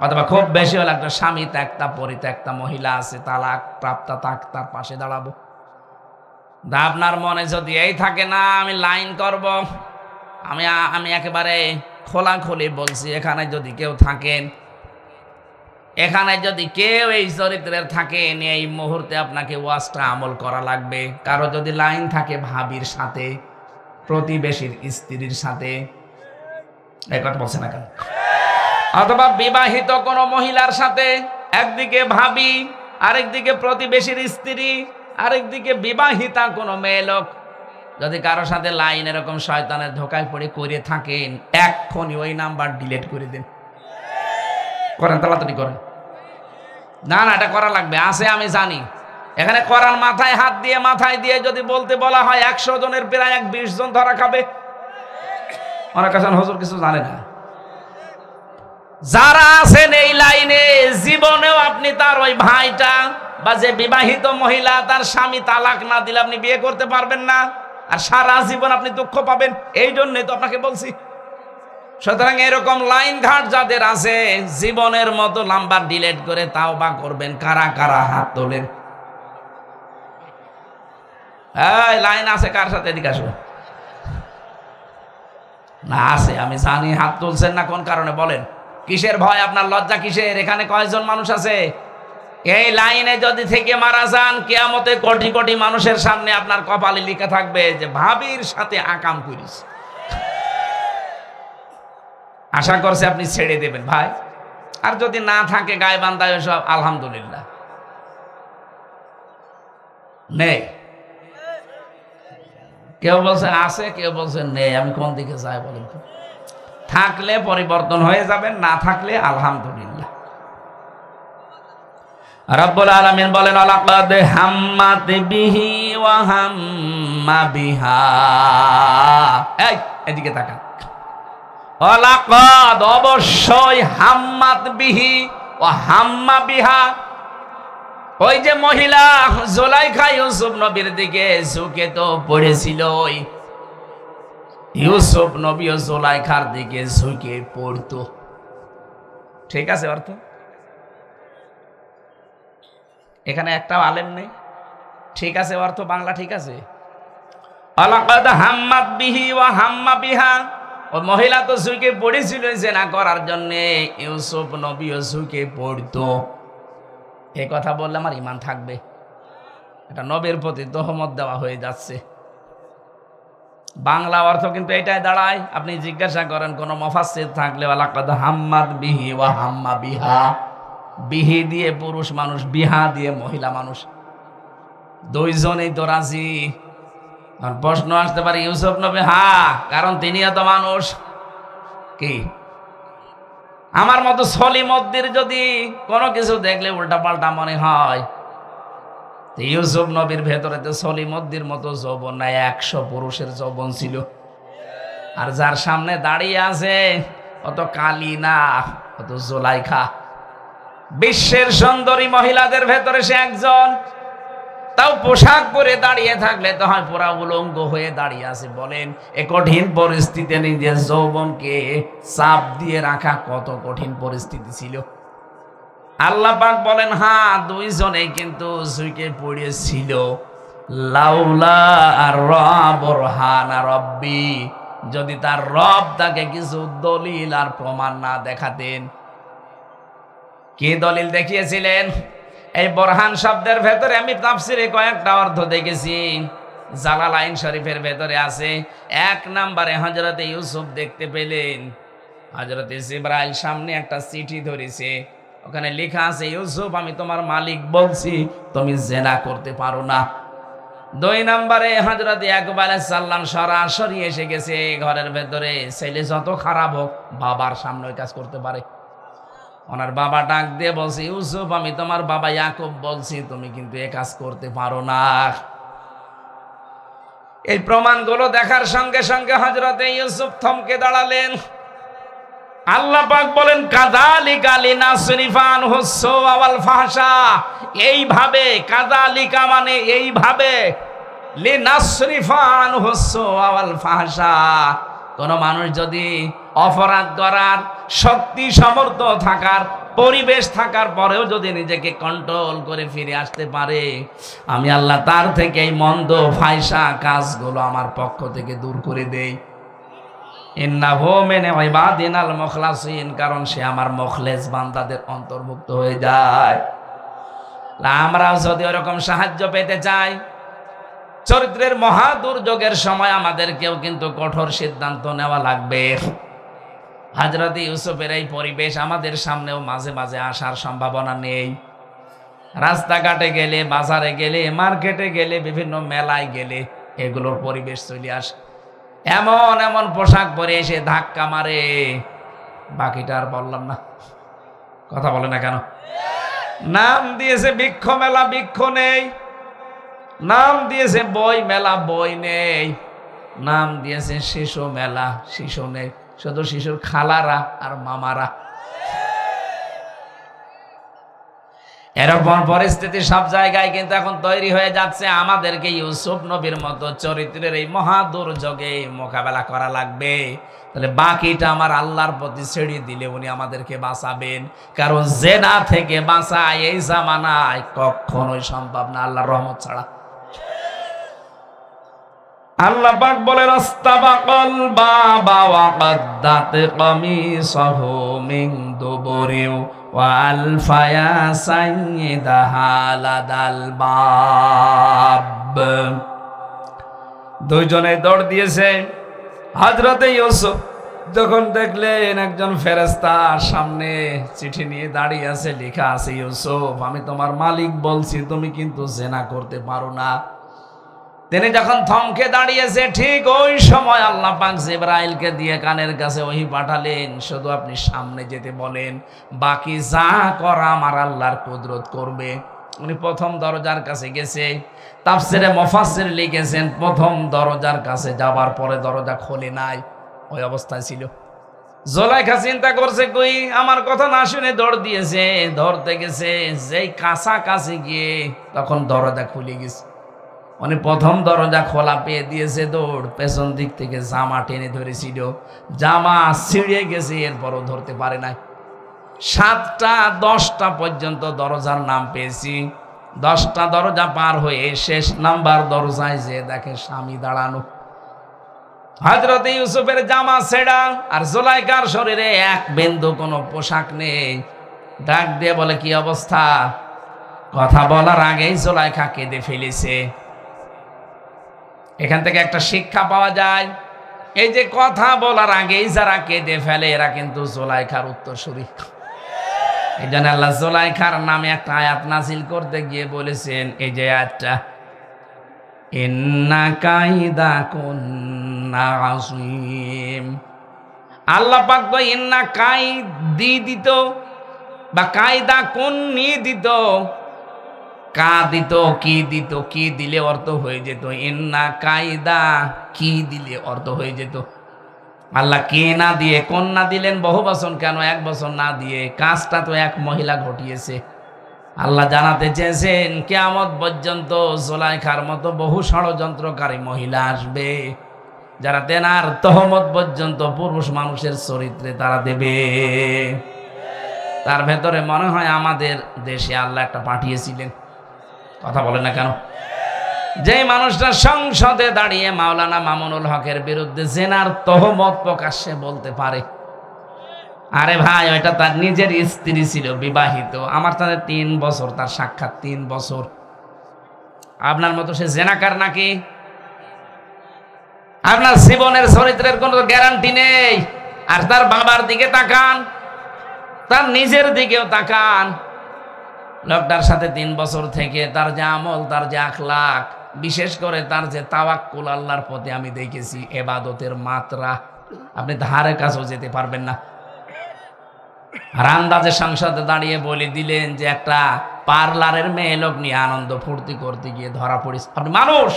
A: অথবা খুব বেশি হলে একটা স্বামী ত্যাক্তা পরিত্যক্তা মহিলা আছে, তালাক প্রাপ্তা, তার পাশে দাঁড়াবো। আপনার মনে যদি এই থাকে না আমি লাইন করব, আমি একেবারে খোলাখুলি বলছি, এখানে যদি কেউ থাকেন, এখানে যদি কেউ এই চরিত্রের থাকেন, এই মুহূর্তে আপনাকে ওয়াজটা আমল করা লাগবে। কারো যদি লাইন থাকে ভাবির সাথে, প্রতিবেশীর স্ত্রীর সাথে, এই কথা বলছে না কেন? অথবা বিবাহিত কোনো মহিলার সাথে, একদিকে ভাবি, আরেকদিকে প্রতিবেশীর স্ত্রী, আরেকদিকে বিবাহিতা কোনো মেয়ে লোক, যদি কারোর সাথে লাইন এরকম শয়তানের ধোকায় পড়ে করে থাকেন, এক্ষুনি ওই নাম্বার ডিলিট করে দিন। করেন, তাড়াতাড়ি করেন। না না, এটা করা লাগবে, আছে আমি জানি। এখানে কোরআন মাথায় হাত দিয়ে, মাথায় দিয়ে যদি বলতে বলা হয়, 100 জনের প্রায় 20 জন ধরা খাবে। অনেক কাছে হুজুর কিছু জানে না। যারা আছেন এই লাইনে, জীবনেও আপনি তার ওই ভাইটা বা যে বিবাহিত মহিলা, তার স্বামী তালাক না দিলে আপনি বিয়ে করতে পারবেন না, আর সারা জীবন আপনি দুঃখ পাবেন। এই জন্যই তো আপনাকে বলছি। সুতরাং এরকম লাইন ঘাট যাদের আছে, জীবনের মতো নাম্বার ডিলিট করে তাওবা করবেন। কারা কারা হাত তোলেন? এই লাইন আছে কার সাথে? এদিকে আসো। না আছে, আমি জানি হাত তুলছেন না কোন কারণে বলেন। কিসের ভয় আপনার, লজ্জা কিসের? এখানে কয়জন মানুষ আছে? এই লাইনে যদি থেকে মারা যান, কিয়ামতে কোটি কোটি মানুষের সামনে আপনার কপালে লিখা থাকবে যে ভাবির সাথে আকাম করিস। আশা করছে আপনি ছেড়ে দেবেন ভাই। আর যদি না থাকে গায়ে বান্ধায় সব, আলহামদুলিল্লাহ নেই। কেউ বলছে আছে, কেউ বলছে নেই। আমি কোন দিকে যাই বলেন তো? থাকলে পরিবর্তন হয়ে যাবেন, না থাকলে আলহামদুলিল্লাহ। রব্বুল আলামিন বলেন লাকাদ হাম্মাত বিহি ওয়া হাম্মা বিহা। এই এদিকে তাকান। লাকাদ অবশ্যই, হাম্মাত বিহি ওয়া হাম্মা বিহা। ওই যে মহিলা জুলাইখা ইউসুফ নবীর দিকে ঝুঁকে তো পড়েছিল, ইউসুফ নবী ও জুলাইখার দিকে ঝুঁকে পড়তো। ঠিক আছে অর্থ? এখানে একটাও আলেম নেই। ঠিক আছে অর্থ বাংলা ঠিক আছে? লাকাদ হাম্মাত বিহি ওয়া হাম্মা বিহা। ওই মহিলা তো ঝুঁকে পড়েছিল জেনা করার জন্য, ইউসুফ নবীও ঝুঁকে পড়তো। এই কথা বললে আমার ঈমান থাকবে? এটা নবীর প্রতি তহমত দেওয়া হয়ে যাচ্ছে। বাংলা অর্থ কিন্তু এটাই দাঁড়ায়। আপনি জিজ্ঞাসা করেন কোন মুফাসসির থাকলে, লাকাদ হাম্মাত বিহি ওয়া হাম্মা বিহা। বিহি দিয়ে পুরুষ মানুষ, বিহা দিয়ে মহিলা মানুষ, দুইজনেই তো রাজি। আর প্রশ্ন আসতে পারে ইউসুফ নবী, হ্যাঁ, কারণ তিনিও তো মানুষ। কি আমার মতো সলিমদ্দির যদি কোনো কিছু দেখলে উল্টা পাল্টা মনে হয়, ইউসুফ নবীর ভেতরে তো সলিমদ্দির মতো যৌবন নাই, 100 পুরুষের যৌবন ছিল। আর যার সামনে দাঁড়িয়ে আছে অত কালি না, অত জুলাইখা। বিশ্বের সুন্দরী মহিলাদের ভেতরে সে একজন। তাও পোশাক পরে দাঁড়িয়ে থাকলে তো হয় পুরা উলঙ্গ হয়ে দাঁড়িয়ে আছে। বলেন এ কঠিন পরিস্থিতি নিজের যৌবনকে চাপ দিয়ে রাখা কত কঠিন পরিস্থিতি ছিল। আল্লাহ পাক বলেন, হ্যাঁ, দুইজনেই কিন্তু ঝুঁকে পড়েছিল। লাউলা আর বুরহানা রব্বি, যদি তার রব তাকে কিছু দলিল আর প্রমাণ না দেখাতেন। কি দলিল দেখিয়েছিলেন? এই বোরহান শব্দের ভেতরে আমি তাফসিরে কয়েকটা অর্থ দেখেছি। জালালাইন শরীফের ভেতরে আছে। 1 নম্বরে হযরত ইউসুফ দেখতে পেলেন হযরত জিবরাইল সামনে একটা চিঠি ধরেছে, ওখানে লেখা আছে, ইউসুফ আমি তোমার মালিক বলছি তুমি জেনা করতে পারো না। 2 নম্বরে হযরত ইয়াকুব আলাইহিস সালাম সরাসরি এসে গেছে ঘরের ভেতরে। ছেলে যত খারাপ হোক বাবার সামনে ওই কাজ করতে পারে। ওনার বাবা ডাক দিয়ে বলছে, ইউসুফ আমি তোমার বাবা ইয়াকুব বলছি তুমি কিন্তু এ কাজ করতে পারো না। এই প্রমাণগুলো দেখার সঙ্গে সঙ্গে হযরত ইউসুফ থমকে দাঁড়ালেন। আল্লাহ পাক বলেন, কাযালিকা লিনাসরিফা আনহু সুআ ওয়াল ফাহশা। এইভাবে, কাযালিকা মানে এইভাবে, লিনাসরিফা আনহু সুআ ওয়াল ফাহশা। কোন মানুষ যদি অপরাধ করার শক্তি সামর্থ্য থাকার পরিবেশ থাকার পরেও যদি নিজেকে কন্ট্রোল করে ফিরে আসতে পারে, আমি আল্লাহ তার থেকে এই মন্দ ফায়সা কাজগুলো আমার পক্ষ থেকে দূর করে দেই। ইন্নাহু মিন ইবাদিনাল মুখলাসিন, কারণ সে আমার মুখলেস বান্দাদের অন্তর্ভুক্ত হয়ে যায়। আমরাও যদি ওরকম সাহায্য পেতে চাই, চরিত্রের মহা দুর্যোগের সময় আমাদেরকেও কিন্তু কঠোর সিদ্ধান্ত নেওয়া লাগবে। হযরত ইউসুফের এই পরিবেশ আমাদের সামনেও মাঝে মাঝে আসার সম্ভাবনা নেই। রাস্তাঘাটে গেলে, বাজারে গেলে, মার্কেটে গেলে, বিভিন্ন মেলায় গেলে এগুলোর পরিবেশ চলে আসে। এমন এমন পোশাক পরে এসে ধাক্কা মারে, বাকিটা আর বললাম না। কথা বলে না কেন? নাম দিয়েছে বৃক্ষ মেলা, বৃক্ষ নেই। নাম দিয়েছে বই মেলা, বই নেই। নাম দিয়েছে শিশু মেলা, শিশু নেই। শুধু শিশুর খালারা আর মামারা। এরকম পরিস্থিতি সব জায়গায় কিন্তু এখন তৈরি হয়ে যাচ্ছে। আমাদেরকে ইউসুফ নবীর মতো চরিত্রের এই মহা দুর্যোগে মোকাবেলা করা লাগবে। তাহলে বাকিটা আমার আল্লাহর প্রতি ছেড়ে দিলে উনি আমাদেরকে বাঁচাবেন। কারণ জেনা থেকে বাঁচা এই জামানায় কখনোই সম্ভব না আল্লাহর রহমত ছাড়া। আল্লাহ পাক বলেন আস্তাবাকাল বাবা ওয়া কাদ্দাত কামিসাহু মিন দুবুরিও ওয়া আলফায়া সাইয়্যিদাহা লাদাল বাব। দুইজনে দৌড় দিয়েছে। হযরতে ইউসুফ যখন দেখলেন একজন ফেরেশতার সামনে চিঠি নিয়ে দাঁড়িয়ে আছে, লেখা আছে, ইউসুফ আমি তোমার মালিক বলছি তুমি কিন্তু জিনা করতে পারো না। তিনি যখন থমকে দাঁড়িয়েছে, ঠিক ওই সময় আল্লাহ পাক জিবরাইলকে দিয়ে কানের কাছে ওহী পাঠালেন, শুধু আপনি সামনে যেতে বলেন, বাকি যা করা আমার আল্লাহর কুদরত করবে। উনি প্রথম দরজার কাছে গেছে। তাফসিরে মুফাসসির লিখেছেন প্রথম দরজার কাছে যাবার পরে দরজা খোলে নাই, ওই অবস্থায় ছিল। জুলাইখা চিন্তা করছে, কই আমার কথা না শুনে দৌড় দিয়েছে, ধরতে গেছে, যেই কাছাকাছি গিয়ে তখন দরজা খুলে গেছে। উনি প্রথম দরজা খোলা পেয়ে দিয়েছে, দৌড়, পেছন দিক থেকে জামা টেনে ধরেছিল, জামা ছিঁড়ে গেছে, এরপরও ধরতে পারে নাই। 7টা 10টা পর্যন্ত দরজার নাম পেয়েছি। 10টা দরজা পার হয়ে শেষ নাম্বার দরজায় যে দেখে স্বামী দাঁড়ানো। হযরত ইউসুফের জামা ছেঁড়া আর জুলাইখার শরীরে এক বিন্দু কোনো পোশাক নেই। ডাক দিয়ে বলে, কি অবস্থা? কথা বলার আগেই জুলাইখা কেঁদে ফেলেছে। এখান থেকে একটা শিক্ষা পাওয়া যায়, এই যে কথা বলার আগেই যারা কেঁদে ফেলে এরা কিন্তু জুলাইখার উত্তরসূরি। এই জন্য আল্লাহ জুলাইখার নামে একটা আয়াত নাযিল করতে গিয়ে বলেছেন, এই যে আয়াতটা, ইন্না কাইদা কুন্না আযীম। আল্লাহ পাক তো ইন্না কাইদি দিত বা কায়দা কুন্নি দিত, কা দিত, কি দিত, কি দিলে অর্থ হয়ে যেত ইন্না কায়দা, কি দিলে অর্থ হয়ে যেত। আল্লাহ কে না দিয়ে কোন না দিলেন বহু বছর, কেন এক বছর না দিয়ে? কাজটা তো এক মহিলা ঘটিয়েছে। আল্লাহ জানাতে চেয়েছেন কিয়ামত পর্যন্ত জুলাইখার মতো বহু ষড়যন্ত্রকারী মহিলা আসবে, যারা তেনার তহমত পর্যন্ত পুরুষ মানুষের চরিত্রে তারা দেবে। তার ভেতরে মনে হয় আমাদের দেশে আল্লাহ একটা পাঠিয়েছিলেন। কথা বলে না কেন? যে মানুষটা সংসদে দাঁড়িয়ে মাওলানা মামুনুল হকের বিরুদ্ধে জেনার তহমত প্রকাশ্যে বলতে পারে, আরে ভাই ওইটা তার নিজের স্ত্রী ছিল, বিবাহিত, আমার তাদের 3 বছর তার সাক্ষাৎ, 3 বছর। আপনার মতো সে জেনাকার নাকি? আপনার জীবনের চরিত্রের কোনো গ্যারান্টি নেই। আর তার বাবার দিকে তাকান, তার নিজের দিকেও তাকান। লোকটার সাথে 3 বছর থেকে তার যে আমল, তার যে আখলাক, বিশেষ করে তার যে তাওয়াক্কুল আল্লাহর প্রতি আমি দেখেছি, ইবাদতের মাত্রা আপনি ধারে কাছেও যেতে পারবেন না। আর আন্দাজে সংসদে দাঁড়িয়ে বলে দিলেন যে একটা পার্লারের মেয়ে লোক নিয়ে আনন্দ ফুর্তি করতে গিয়ে ধরা পড়িস। আপনি মানুষ?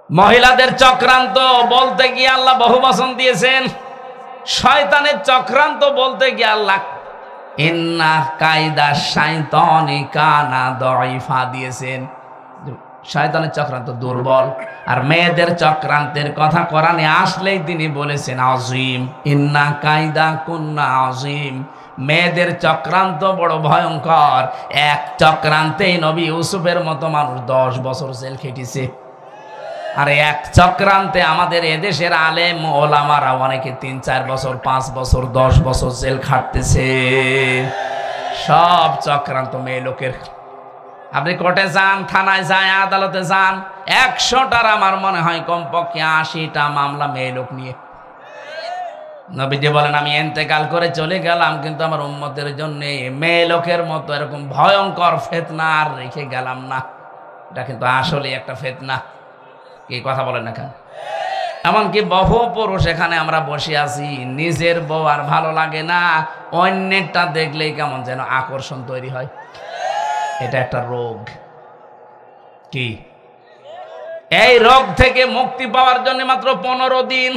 A: মহিলাদের চক্রান্ত বলতে গিয়ে আল্লাহ বহু বচন দিয়েছেন। শয়তানের চক্রান্ত বলতে গিয়ে আল্লাহ ইন্না কায়দা শাইতানি কানা দাইফা দিয়েছেন। শয়তানের চক্রান্ত দুর্বল। আর মেয়েদের চক্রান্তের কথা কোরআনে আসলেই তিনি বলেছেন আযীম, ইন্না কায়দা কুন্না আযীম। মেয়েদের চক্রান্ত বড় ভয়ঙ্কর। এক চক্রান্তেই নবী ইউসুফের মতো মানুষ 10 বছর জেল খেটেছে। আর এক চক্রান্তে আমাদের এদেশের আলেম ওলামারা অনেকে 3-4 বছর, 5 বছর, 10 বছর জেল খাটতেছে। সব চক্রান্ত মেয়ে লোকের। আপনি কোর্টে যান, থানায় যান, আদালতে যান, 100টার আমার মনে হয় কমপক্ষে 80টা মামলা মেয়ে লোক নিয়ে। নবীজি বলেন আমি ইন্তেকাল করে চলে গেলাম, কিন্তু আমার উম্মতের জন্য মেয়ে লোকের মতো এরকম ভয়ঙ্কর ফিতনা আর রেখে গেলাম না। এটা কিন্তু আসলে একটা ফিতনা। কি কথা বলেন না কেন? এমনকি বহু পুরুষ এখানে আমরা বসে আছি, নিজের বউ আর ভালো লাগে না, অন্যেরটা দেখলেই কেমন যেন আকর্ষণ তৈরি হয়। এটা একটা রোগ। কি? এই রোগ থেকে মুক্তি পাওয়ার জন্য মাত্র 15 দিন,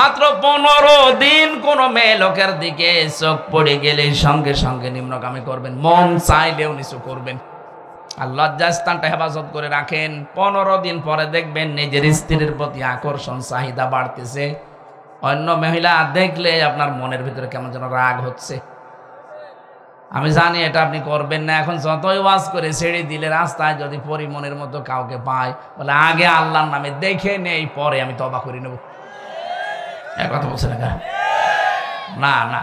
A: মাত্র 15 দিন কোন মেয়ে লোকের দিকে চোখ পড়ে গেলে সঙ্গে সঙ্গে নিম্নগামী করবেন, মন চাইলেও নিচু করবেন। আর লজ্জাস্থানটা হেফাজত করে রাখেন। 15 দিন পরে দেখবেন নিজের স্ত্রীর প্রতি আকর্ষণ, চাহিদা বাড়তেছে। অন্য মহিলা দেখলে আপনার মনের ভিতরে কেমন যেন রাগ হচ্ছে। আমি জানি এটা আপনি করবেন না। এখন যতই ওয়াজ করে ছেড়ে দিলে রাস্তায় যদি পরিমনের মতো কাউকে পায়, বলে আগে আল্লাহর নামে দেখে নেই, পরে আমি তওবা করে নেব। এক কথা বলছে না না।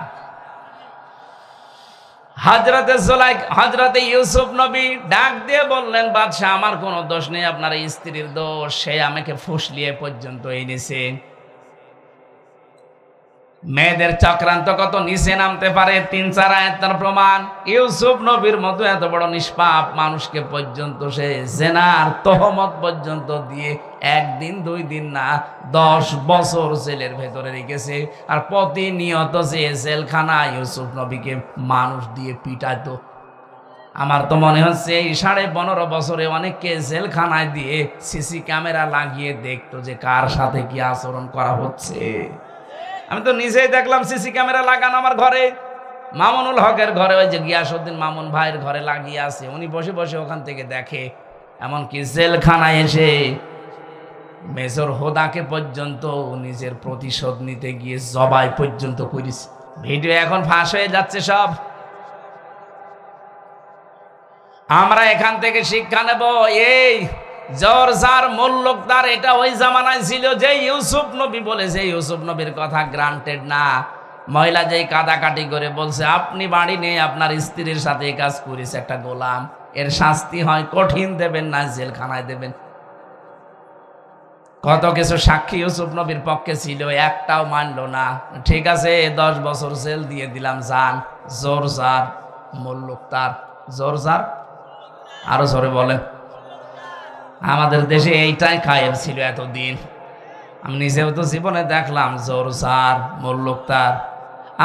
A: হযরতে ইউসুফ নবী ডাক দিয়ে বললেন, বাদশাহ আমার কোনো দোষ নেই, আপনার স্ত্রীর দোষ। সে আমাকে ফুসলিয়ে পর্যন্ত এনেছে। মেয়েদের চক্রান্ত কত নিচে নামতে পারে ৩-৪ আয়াতের প্রমাণ। ইউসুফ নবীর মতো এত বড় নিষ্পাপ মানুষকে পর্যন্ত সে জেনার তহমত পর্যন্ত দিয়ে 1 দিন 2 দিন না 10 বছর জেলের ভেতরে রেখেছে। আর প্রতিনিয়ত যে জেলখানা ইউসুফ নবীকে মানুষ দিয়ে পিটাতো। আমার তো মনে হচ্ছে এই 15.5 বছরে অনেককে জেলখানায় দিয়ে সিসি ক্যামেরা লাগিয়ে দেখতো যে কার সাথে কি আচরণ করা হচ্ছে। আমি তো নিজেই দেখলাম সিসি ক্যামেরা লাগানো আমার ঘরে, মামুনুল হকের ঘরে, ওই যে গিয়াসউদ্দিন মামুন ভাইয়ের ঘরে লাগিয়ে আছে। উনি বসে বসে ওখান থেকে দেখে। এমনকি জেলখানায় এসে মেজর হোদাকে পর্যন্ত নিজের প্রতিশোধ নিতে গিয়ে জবাই পর্যন্ত করেছে। ভিডিও এখন ফাঁস হয়ে যাচ্ছে সব। আমরা এখান থেকে শিক্ষা নেব। এই জোরজার মুল্লুকদার এটা ওই জামানায় ছিল যে ইউসুফ নবী বলেছে। ইউসুফ নবীর কথা গ্রান্টেড না। মহিলা যেই কাদাকাটি করে বলছে আপনি বাড়ি নেই, আপনার স্ত্রীর সাথে এই কাজ করেছে একটা গোলাম, এর শাস্তি হয় কঠিন দেবেন না জেলখানায় দেবেন। কত কিছু সাক্ষী ইউসুফ নবীর পক্ষে ছিল, একটাও মানলো না। ঠিক আছে 10 বছর জেল দিয়ে দিলাম, যান। জোরজার মুল্লুকদার, জোরজার আরো জোরে বলেন। আমাদের দেশে এইটাই কায়েম ছিল এতদিন। আমি নিজেও তো জীবনে দেখলাম জোরজার মুল্লুকদার।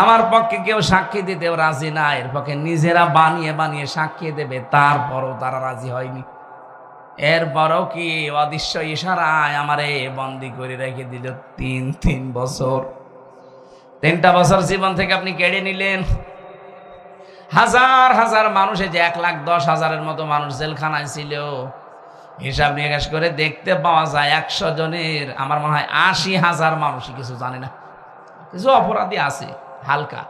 A: আমার পক্ষে কেউ সাক্ষী দিতেও রাজি না, এর পক্ষে নিজেরা বানিয়ে বানিয়ে সাক্ষী দেবে, তারপরও তারা রাজি হয়নি। এরপরও কি অদৃশ্য ইশারায় আমারে বন্দি করে রেখে দিল 3 বছর। 3টা বছর জীবন থেকে আপনি কেড়ে নিলেন। হাজার হাজার মানুষ, এই যে 1,10,000-এর মতো মানুষ জেলখানায় ছিল। হিসাব নিকাশ করে দেখতে পাওয়া যায় 100 জনের আমার মনে হয় 80,000 মানুষই কিছু জানে না, কিছু অপরাধী আছে হালকা।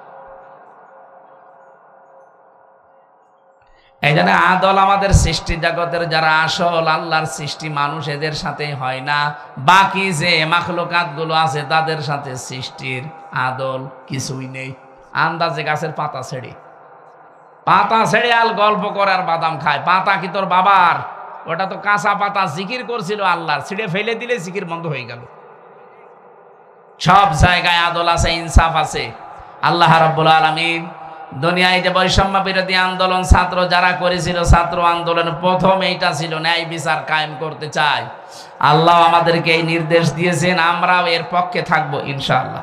A: এই জন্য আদল আমাদের সৃষ্টি জগতের যারা আসল আল্লাহর সৃষ্টি মানুষ, এদের সাথে হয় না। বাকি যে মাখলুকাত গুলো আছে তাদের সাথে সৃষ্টির আদল কিছুই নেই। আন্দাজে গাছের পাতা ছেড়ে আল গল্প করে আর বাদাম খায়। পাতা কি তোর বাবার? ওটা তো কাঁচা পাতা, জিকির করছিল আল্লাহর, ছিঁড়ে ফেলে দিলে জিকির বন্ধ হয়ে গেল। সব জায়গায় আদল আছে, ইনসাফ আছে। আল্লাহ রাব্বুল আলামিন দুনিয়ায় যে বৈষম্য বিরোধী আন্দোলন ছাত্র যারা করেছিল, ছাত্র আন্দোলন প্রথম এইটা ছিল ন্যায় বিচার কায়েম করতে চায়। আল্লাহ আমাদেরকে এই নির্দেশ দিয়েছেন, আমরাও এর পক্ষে থাকবো ইনশাআল্লাহ।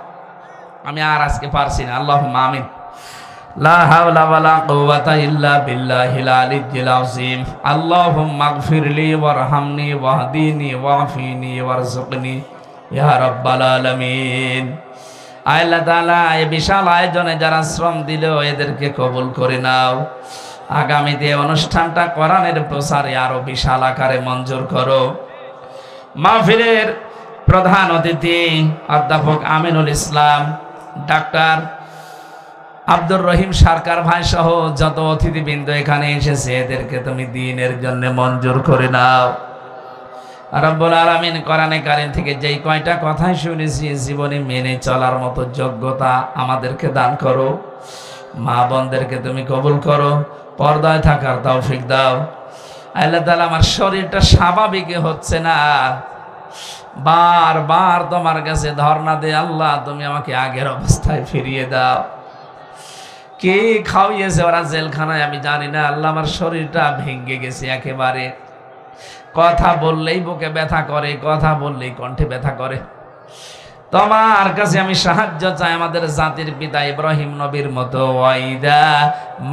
A: আমি আর আজকে পারছি না, আল্লাহুম্মা আমিন। লা হাওলা ওয়ালা কুওয়াতা ইল্লা বিল্লাহিল আলিয়্যিল আযীম। আল্লাহুম্মা গফিরলি ওয়ারহামনি ওয়াহদিনি ওয়াফিনি ওয়ারযুকনি ইয়া রাব্বাল আলামিন। আল্লাহ তাআলা এই বিশাল আয়োজনে যারা শ্রম দিল এদেরকে কবুল করে নাও। আগামীতে অনুষ্ঠানটা কোরআনের প্রসারে আরো বিশাল আকারে মঞ্জুর করো। মাহফিলের প্রধান অতিথি অধ্যাপক আমিনুল ইসলাম, ডাক্তার আব্দুর রহিম সরকার ভাই সহ যত অতিথিবৃন্দ এখানে এসেছে এদেরকে তুমি দ্বীনের জন্য মঞ্জুর করে নাও। রব্বুল আলামিন কোরআনে কারীম থেকে যেই কয়টা কথাই শুনেছি জীবনে মেনে চলার মতো যোগ্যতা আমাদেরকে দান করো। মা বোনদেরকে তুমি কবুল করো, পর্দায় থাকার তৌফিক দাও। আল্লাহ তাআলা আমার শরীরটা স্বাভাবিক হচ্ছে না, বারবার তোমার কাছে ধর্ণা দে, আল্লাহ তুমি আমাকে আগের অবস্থায় ফিরিয়ে দাও। কে খাওয়িয়েছে ওরা জেলখানায় আমি জানি না, আল্লাহ আমার শরীরটা ভেঙে গেছে একেবারে। কথা বললেই বুকে ব্যথা করে, কথা বললেই কণ্ঠে ব্যথা করে। তোমার কাছে আমি সাহায্য চাই আমাদের জাতির পিতা ইব্রাহিম নবীর মতো। ওয়াইদা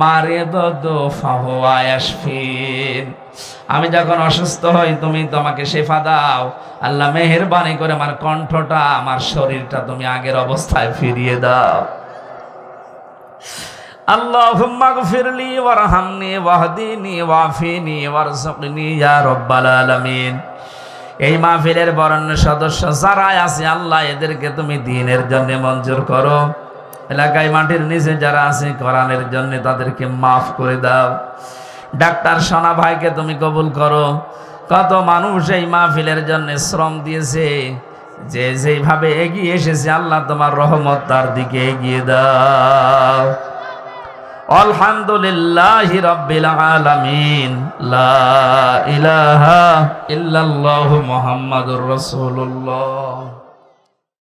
A: মারিদতু ফাহুয়া ইয়াশফিন। আমি যখন অসুস্থ হই তুমি তোমাকে শেফা দাও। আল্লাহ মেহেরবানি করে আমার কণ্ঠটা, আমার শরীরটা তুমি আগের অবস্থায় ফিরিয়ে দাও। আল্লাহুম্মা গফিরলি ওয়ারহামনি ওয়াহদিনি ওয়াফিনি ওয়ারযুকনি ইয়া রাব্বাল আলামিন। এই মাহফিলের বরেণ্য সদস্য যারা আছে আল্লাহ এদেরকে তুমি দ্বীনের জন্য মঞ্জুর করো। এলাকায় মাটির নিচে যারা আছে কোরআনের জন্য তাদেরকে মাফ করে দাও। ডাক্তার সোনা ভাইকে তুমি কবুল করো। কত মানুষ এই মাহফিলের জন্য শ্রম দিয়েছে, যে যেভাবে এগিয়ে এসেছে আল্লাহ তোমার রহমত তার দিকে এগিয়ে দাও। আলহামদুলিল্লাহি রাব্বিল আলামিন। লা ইলাহা ইল্লাল্লাহু মুহাম্মাদুর রাসূলুল্লাহ।